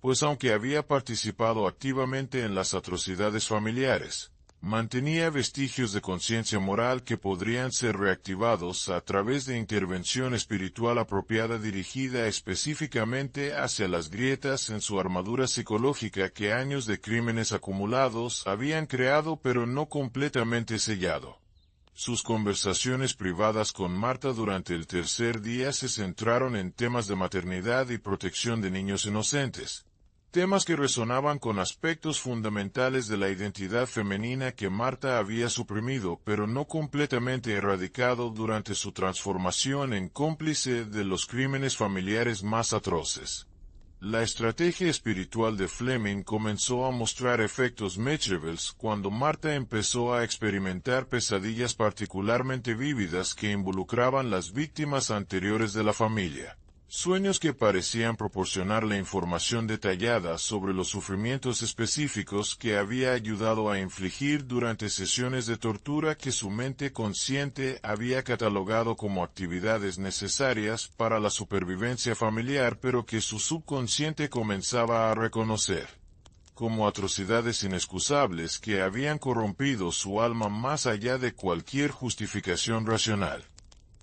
pues aunque había participado activamente en las atrocidades familiares, mantenía vestigios de conciencia moral que podrían ser reactivados a través de intervención espiritual apropiada dirigida específicamente hacia las grietas en su armadura psicológica que años de crímenes acumulados habían creado pero no completamente sellado. Sus conversaciones privadas con Martha durante el tercer día se centraron en temas de maternidad y protección de niños inocentes, temas que resonaban con aspectos fundamentales de la identidad femenina que Martha había suprimido pero no completamente erradicado durante su transformación en cómplice de los crímenes familiares más atroces. La estrategia espiritual de Fleming comenzó a mostrar efectos measurables cuando Martha empezó a experimentar pesadillas particularmente vívidas que involucraban las víctimas anteriores de la familia. Sueños que parecían proporcionarle información detallada sobre los sufrimientos específicos que había ayudado a infligir durante sesiones de tortura que su mente consciente había catalogado como actividades necesarias para la supervivencia familiar pero que su subconsciente comenzaba a reconocer como atrocidades inexcusables que habían corrompido su alma más allá de cualquier justificación racional.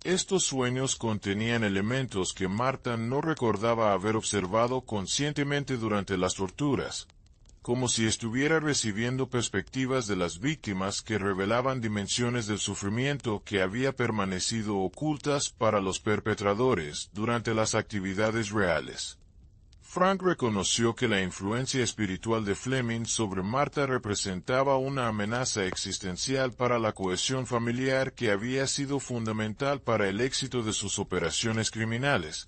Estos sueños contenían elementos que Martha no recordaba haber observado conscientemente durante las torturas, como si estuviera recibiendo perspectivas de las víctimas que revelaban dimensiones del sufrimiento que había permanecido ocultas para los perpetradores durante las actividades reales. Frank reconoció que la influencia espiritual de Fleming sobre Martha representaba una amenaza existencial para la cohesión familiar que había sido fundamental para el éxito de sus operaciones criminales,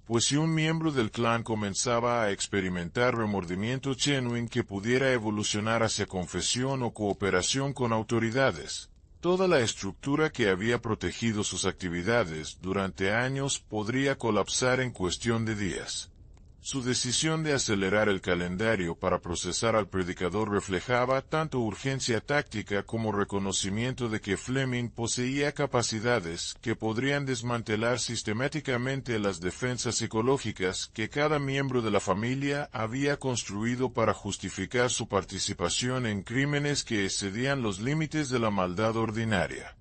pues si un miembro del clan comenzaba a experimentar remordimiento genuino que pudiera evolucionar hacia confesión o cooperación con autoridades, toda la estructura que había protegido sus actividades durante años podría colapsar en cuestión de días. Su decisión de acelerar el calendario para procesar al predicador reflejaba tanto urgencia táctica como reconocimiento de que Fleming poseía capacidades que podrían desmantelar sistemáticamente las defensas psicológicas que cada miembro de la familia había construido para justificar su participación en crímenes que excedían los límites de la maldad ordinaria.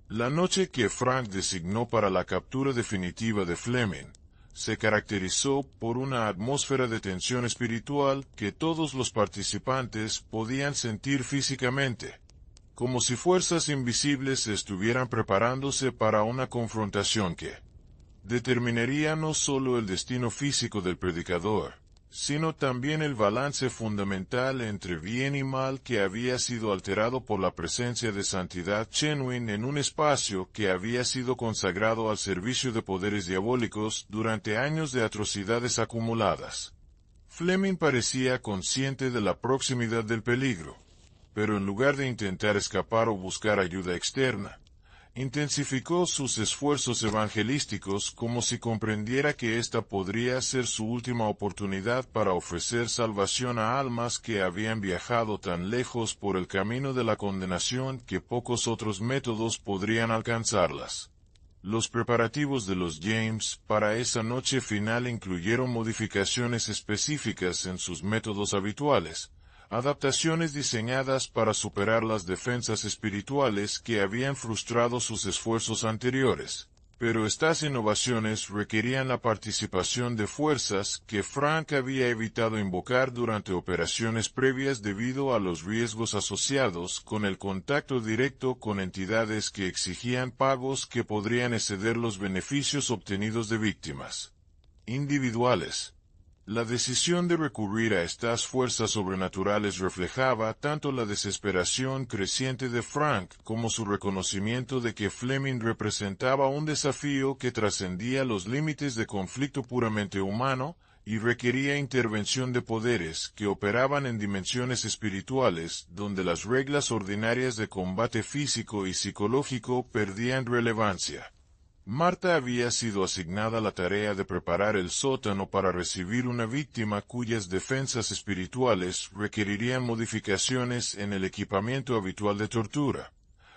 La noche que Frank designó para la captura definitiva de Fleming se caracterizó por una atmósfera de tensión espiritual que todos los participantes podían sentir físicamente, como si fuerzas invisibles estuvieran preparándose para una confrontación que determinaría no solo el destino físico del predicador, sino también el balance fundamental entre bien y mal que había sido alterado por la presencia de Santidad Chenwin en un espacio que había sido consagrado al servicio de poderes diabólicos durante años de atrocidades acumuladas. Fleming parecía consciente de la proximidad del peligro, pero en lugar de intentar escapar o buscar ayuda externa, intensificó sus esfuerzos evangelísticos como si comprendiera que esta podría ser su última oportunidad para ofrecer salvación a almas que habían viajado tan lejos por el camino de la condenación que pocos otros métodos podrían alcanzarlas. Los preparativos de los James para esa noche final incluyeron modificaciones específicas en sus métodos habituales, adaptaciones diseñadas para superar las defensas espirituales que habían frustrado sus esfuerzos anteriores. Pero estas innovaciones requerían la participación de fuerzas que Frank había evitado invocar durante operaciones previas debido a los riesgos asociados con el contacto directo con entidades que exigían pagos que podrían exceder los beneficios obtenidos de víctimas individuales. La decisión de recurrir a estas fuerzas sobrenaturales reflejaba tanto la desesperación creciente de Frank como su reconocimiento de que Fleming representaba un desafío que trascendía los límites de conflicto puramente humano y requería intervención de poderes que operaban en dimensiones espirituales donde las reglas ordinarias de combate físico y psicológico perdían relevancia. Marta había sido asignada la tarea de preparar el sótano para recibir una víctima cuyas defensas espirituales requerirían modificaciones en el equipamiento habitual de tortura,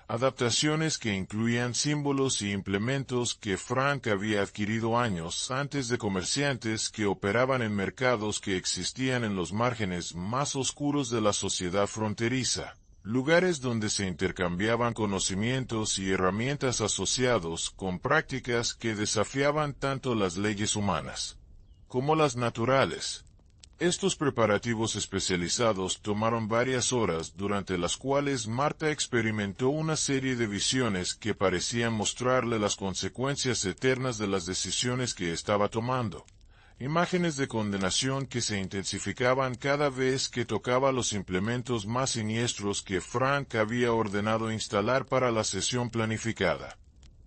adaptaciones que incluían símbolos y implementos que Frank había adquirido años antes de comerciantes que operaban en mercados que existían en los márgenes más oscuros de la sociedad fronteriza. Lugares donde se intercambiaban conocimientos y herramientas asociados con prácticas que desafiaban tanto las leyes humanas como las naturales. Estos preparativos especializados tomaron varias horas durante las cuales Marta experimentó una serie de visiones que parecían mostrarle las consecuencias eternas de las decisiones que estaba tomando. Imágenes de condenación que se intensificaban cada vez que tocaba los implementos más siniestros que Frank había ordenado instalar para la sesión planificada.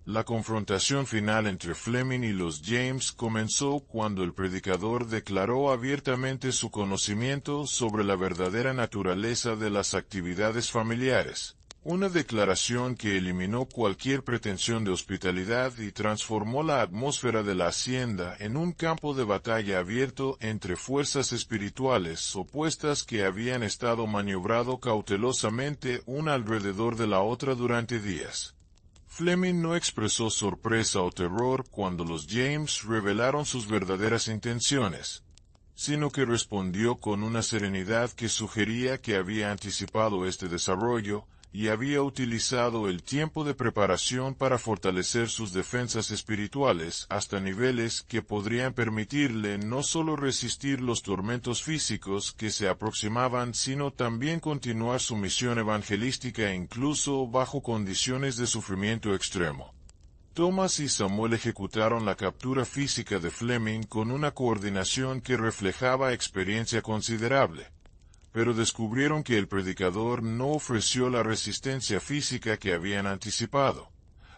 La confrontación final entre Fleming y los James comenzó cuando el predicador declaró abiertamente su conocimiento sobre la verdadera naturaleza de las actividades familiares. Una declaración que eliminó cualquier pretensión de hospitalidad y transformó la atmósfera de la hacienda en un campo de batalla abierto entre fuerzas espirituales opuestas que habían estado maniobrando cautelosamente una alrededor de la otra durante días. Fleming no expresó sorpresa o terror cuando los James revelaron sus verdaderas intenciones, sino que respondió con una serenidad que sugería que había anticipado este desarrollo y había utilizado el tiempo de preparación para fortalecer sus defensas espirituales hasta niveles que podrían permitirle no solo resistir los tormentos físicos que se aproximaban, sino también continuar su misión evangelística incluso bajo condiciones de sufrimiento extremo. Thomas y Samuel ejecutaron la captura física de Fleming con una coordinación que reflejaba experiencia considerable, pero descubrieron que el predicador no ofreció la resistencia física que habían anticipado,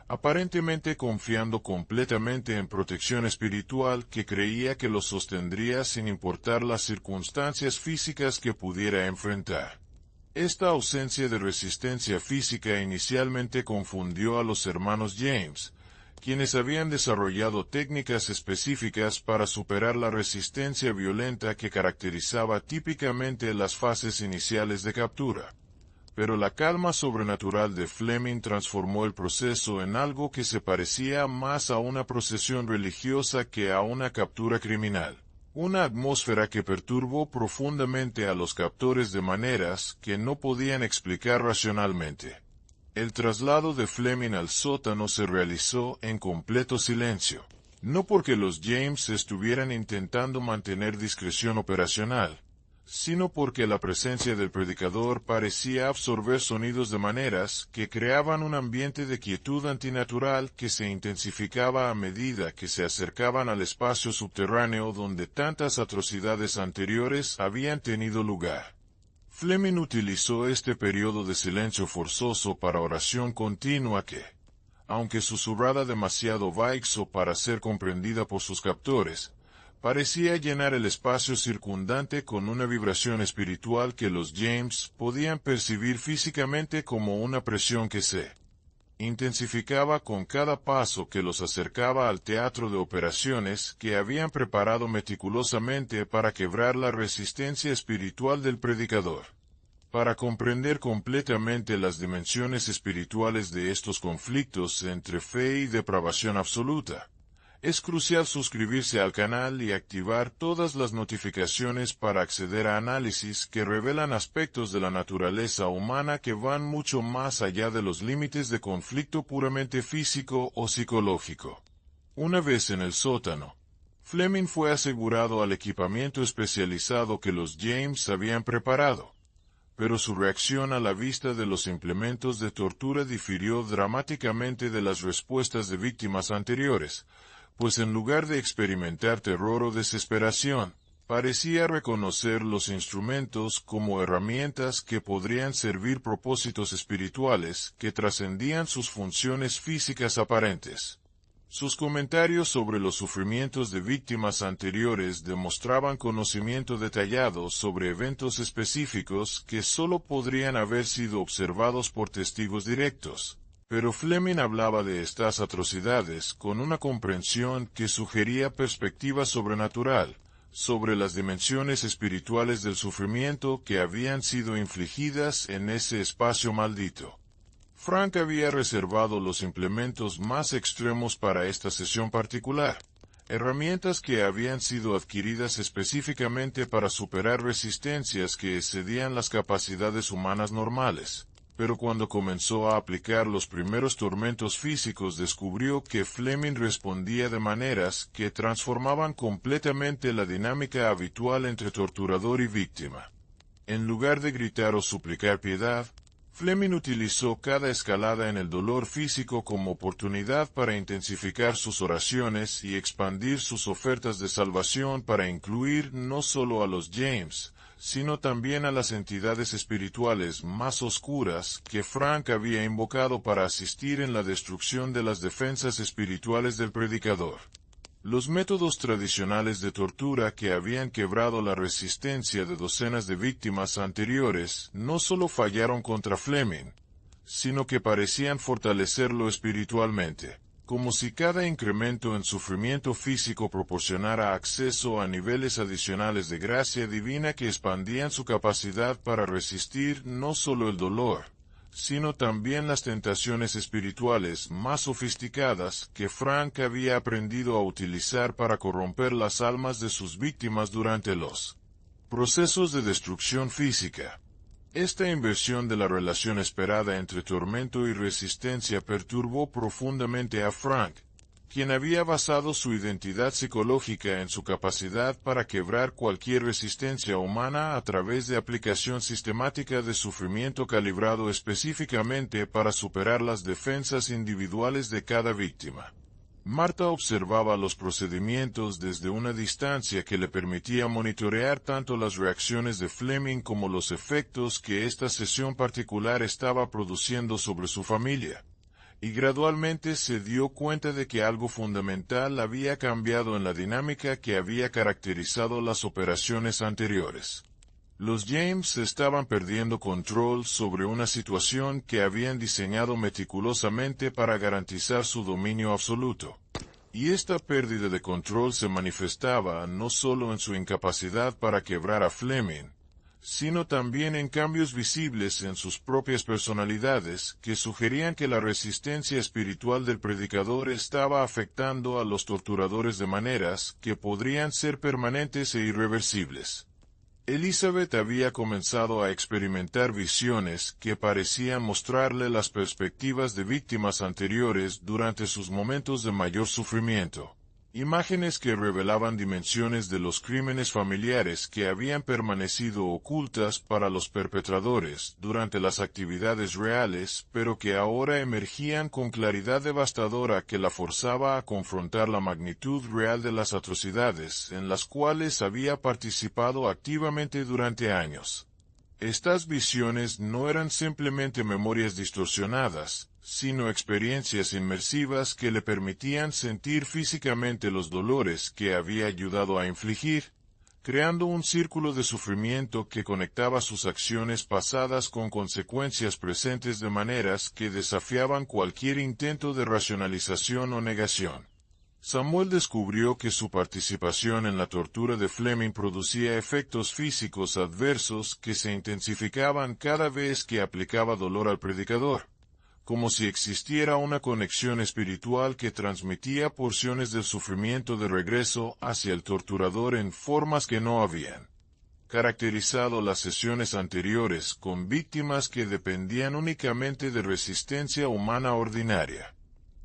aparentemente confiando completamente en protección espiritual que creía que los sostendría sin importar las circunstancias físicas que pudiera enfrentar. Esta ausencia de resistencia física inicialmente confundió a los hermanos James, quienes habían desarrollado técnicas específicas para superar la resistencia violenta que caracterizaba típicamente las fases iniciales de captura. Pero la calma sobrenatural de Fleming transformó el proceso en algo que se parecía más a una procesión religiosa que a una captura criminal. Una atmósfera que perturbó profundamente a los captores de maneras que no podían explicar racionalmente. El traslado de Fleming al sótano se realizó en completo silencio. No porque los James estuvieran intentando mantener discreción operacional, sino porque la presencia del predicador parecía absorber sonidos de maneras que creaban un ambiente de quietud antinatural que se intensificaba a medida que se acercaban al espacio subterráneo donde tantas atrocidades anteriores habían tenido lugar. Fleming utilizó este periodo de silencio forzoso para oración continua que, aunque susurrada demasiado baixo para ser comprendida por sus captores, parecía llenar el espacio circundante con una vibración espiritual que los James podían percibir físicamente como una presión que se intensificaba con cada paso que los acercaba al teatro de operaciones que habían preparado meticulosamente para quebrar la resistencia espiritual del predicador. Para comprender completamente las dimensiones espirituales de estos conflictos entre fe y depravación absoluta, es crucial suscribirse al canal y activar todas las notificaciones para acceder a análisis que revelan aspectos de la naturaleza humana que van mucho más allá de los límites de conflicto puramente físico o psicológico. Una vez en el sótano, Fleming fue asegurado al equipamiento especializado que los James habían preparado, pero su reacción a la vista de los implementos de tortura difirió dramáticamente de las respuestas de víctimas anteriores, pues en lugar de experimentar terror o desesperación, parecía reconocer los instrumentos como herramientas que podrían servir propósitos espirituales que trascendían sus funciones físicas aparentes. Sus comentarios sobre los sufrimientos de víctimas anteriores demostraban conocimiento detallado sobre eventos específicos que sólo podrían haber sido observados por testigos directos. Pero Fleming hablaba de estas atrocidades con una comprensión que sugería perspectiva sobrenatural sobre las dimensiones espirituales del sufrimiento que habían sido infligidas en ese espacio maldito. Frank había reservado los implementos más extremos para esta sesión particular, herramientas que habían sido adquiridas específicamente para superar resistencias que excedían las capacidades humanas normales. Pero cuando comenzó a aplicar los primeros tormentos físicos descubrió que Fleming respondía de maneras que transformaban completamente la dinámica habitual entre torturador y víctima. En lugar de gritar o suplicar piedad, Fleming utilizó cada escalada en el dolor físico como oportunidad para intensificar sus oraciones y expandir sus ofertas de salvación para incluir no solo a los James, sino también a las entidades espirituales más oscuras que Frank había invocado para asistir en la destrucción de las defensas espirituales del predicador. Los métodos tradicionales de tortura que habían quebrado la resistencia de docenas de víctimas anteriores no solo fallaron contra Fleming, sino que parecían fortalecerlo espiritualmente, como si cada incremento en sufrimiento físico proporcionara acceso a niveles adicionales de gracia divina que expandían su capacidad para resistir no solo el dolor, sino también las tentaciones espirituales más sofisticadas que Frank había aprendido a utilizar para corromper las almas de sus víctimas durante los procesos de destrucción física. Esta inversión de la relación esperada entre tormento y resistencia perturbó profundamente a Frank, quien había basado su identidad psicológica en su capacidad para quebrar cualquier resistencia humana a través de aplicación sistemática de sufrimiento calibrado específicamente para superar las defensas individuales de cada víctima. Marta observaba los procedimientos desde una distancia que le permitía monitorear tanto las reacciones de Fleming como los efectos que esta sesión particular estaba produciendo sobre su familia, y gradualmente se dio cuenta de que algo fundamental había cambiado en la dinámica que había caracterizado las operaciones anteriores. Los James estaban perdiendo control sobre una situación que habían diseñado meticulosamente para garantizar su dominio absoluto. Y esta pérdida de control se manifestaba no solo en su incapacidad para quebrar a Fleming, sino también en cambios visibles en sus propias personalidades que sugerían que la resistencia espiritual del predicador estaba afectando a los torturadores de maneras que podrían ser permanentes e irreversibles. Elizabeth había comenzado a experimentar visiones que parecían mostrarle las perspectivas de víctimas anteriores durante sus momentos de mayor sufrimiento, Imágenes que revelaban dimensiones de los crímenes familiares que habían permanecido ocultas para los perpetradores durante las actividades reales, pero que ahora emergían con claridad devastadora que la forzaba a confrontar la magnitud real de las atrocidades en las cuales había participado activamente durante años. Estas visiones no eran simplemente memorias distorsionadas, sino experiencias inmersivas que le permitían sentir físicamente los dolores que había ayudado a infligir, creando un círculo de sufrimiento que conectaba sus acciones pasadas con consecuencias presentes de maneras que desafiaban cualquier intento de racionalización o negación. Samuel descubrió que su participación en la tortura de Fleming producía efectos físicos adversos que se intensificaban cada vez que aplicaba dolor al predicador, como si existiera una conexión espiritual que transmitía porciones del sufrimiento de regreso hacia el torturador en formas que no habían caracterizado las sesiones anteriores con víctimas que dependían únicamente de resistencia humana ordinaria.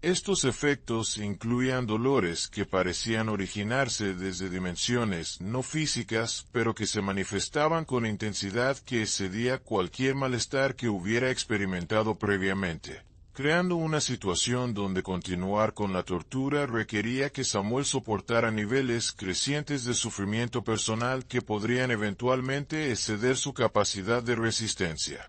Estos efectos incluían dolores que parecían originarse desde dimensiones no físicas, pero que se manifestaban con intensidad que excedía cualquier malestar que hubiera experimentado previamente, creando una situación donde continuar con la tortura requería que Samuel soportara niveles crecientes de sufrimiento personal que podrían eventualmente exceder su capacidad de resistencia.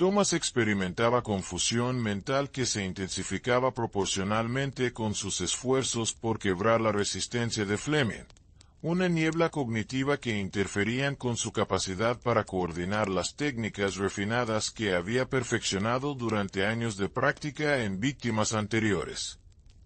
Thomas experimentaba confusión mental que se intensificaba proporcionalmente con sus esfuerzos por quebrar la resistencia de Fleming, una niebla cognitiva que interferían con su capacidad para coordinar las técnicas refinadas que había perfeccionado durante años de práctica en víctimas anteriores.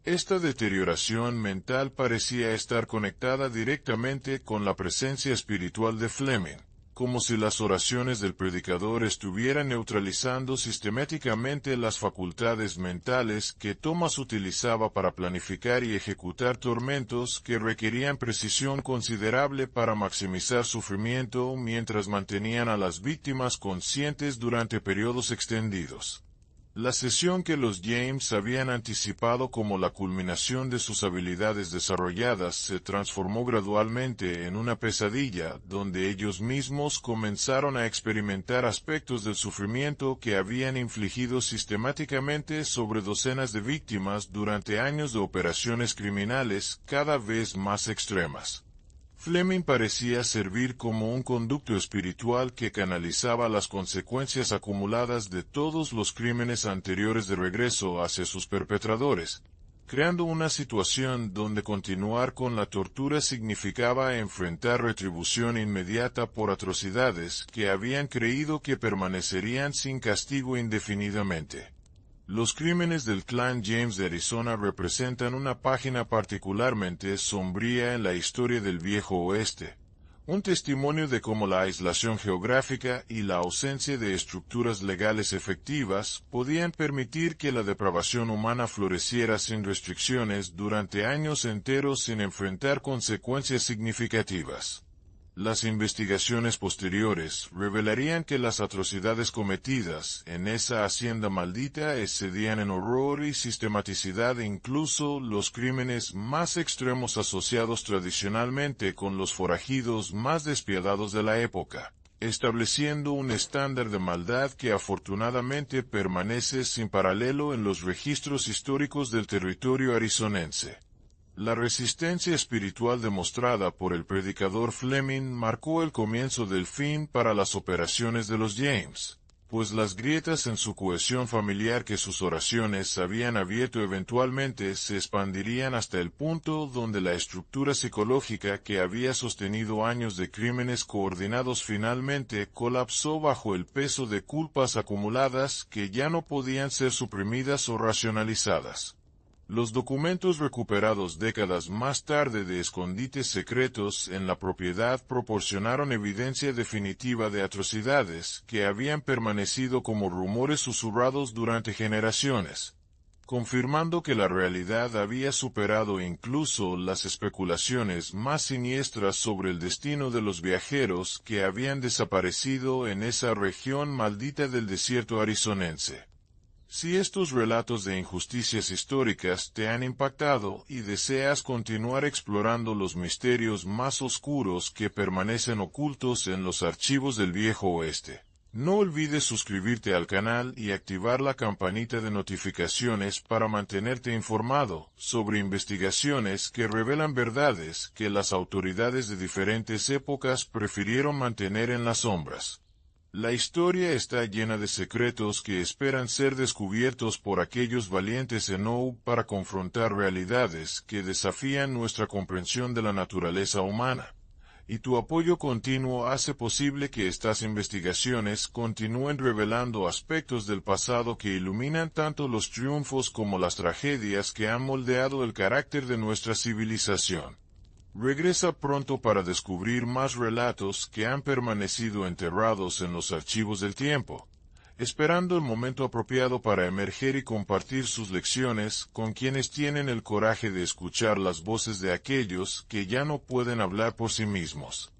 Esta deterioración mental parecía estar conectada directamente con la presencia espiritual de Fleming, como si las oraciones del predicador estuvieran neutralizando sistemáticamente las facultades mentales que Thomas utilizaba para planificar y ejecutar tormentos que requerían precisión considerable para maximizar sufrimiento mientras mantenían a las víctimas conscientes durante periodos extendidos. La sesión que los James habían anticipado como la culminación de sus habilidades desarrolladas se transformó gradualmente en una pesadilla donde ellos mismos comenzaron a experimentar aspectos del sufrimiento que habían infligido sistemáticamente sobre docenas de víctimas durante años de operaciones criminales cada vez más extremas. Fleming parecía servir como un conducto espiritual que canalizaba las consecuencias acumuladas de todos los crímenes anteriores de regreso hacia sus perpetradores, creando una situación donde continuar con la tortura significaba enfrentar retribución inmediata por atrocidades que habían creído que permanecerían sin castigo indefinidamente. Los crímenes del clan James de Arizona representan una página particularmente sombría en la historia del Viejo Oeste, un testimonio de cómo la aislación geográfica y la ausencia de estructuras legales efectivas podían permitir que la depravación humana floreciera sin restricciones durante años enteros sin enfrentar consecuencias significativas. Las investigaciones posteriores revelarían que las atrocidades cometidas en esa hacienda maldita excedían en horror y sistematicidad incluso los crímenes más extremos asociados tradicionalmente con los forajidos más despiadados de la época, estableciendo un estándar de maldad que afortunadamente permanece sin paralelo en los registros históricos del territorio arizonense. La resistencia espiritual demostrada por el predicador Fleming marcó el comienzo del fin para las operaciones de los James, pues las grietas en su cohesión familiar que sus oraciones habían abierto eventualmente se expandirían hasta el punto donde la estructura psicológica que había sostenido años de crímenes coordinados finalmente colapsó bajo el peso de culpas acumuladas que ya no podían ser suprimidas o racionalizadas. Los documentos recuperados décadas más tarde de escondites secretos en la propiedad proporcionaron evidencia definitiva de atrocidades que habían permanecido como rumores susurrados durante generaciones, confirmando que la realidad había superado incluso las especulaciones más siniestras sobre el destino de los viajeros que habían desaparecido en esa región maldita del desierto arizonense. Si estos relatos de injusticias históricas te han impactado y deseas continuar explorando los misterios más oscuros que permanecen ocultos en los archivos del Viejo Oeste, no olvides suscribirte al canal y activar la campanita de notificaciones para mantenerte informado sobre investigaciones que revelan verdades que las autoridades de diferentes épocas prefirieron mantener en las sombras. La historia está llena de secretos que esperan ser descubiertos por aquellos valientes en OU para confrontar realidades que desafían nuestra comprensión de la naturaleza humana. Y tu apoyo continuo hace posible que estas investigaciones continúen revelando aspectos del pasado que iluminan tanto los triunfos como las tragedias que han moldeado el carácter de nuestra civilización. Regresa pronto para descubrir más relatos que han permanecido enterrados en los archivos del tiempo, esperando el momento apropiado para emerger y compartir sus lecciones con quienes tienen el coraje de escuchar las voces de aquellos que ya no pueden hablar por sí mismos.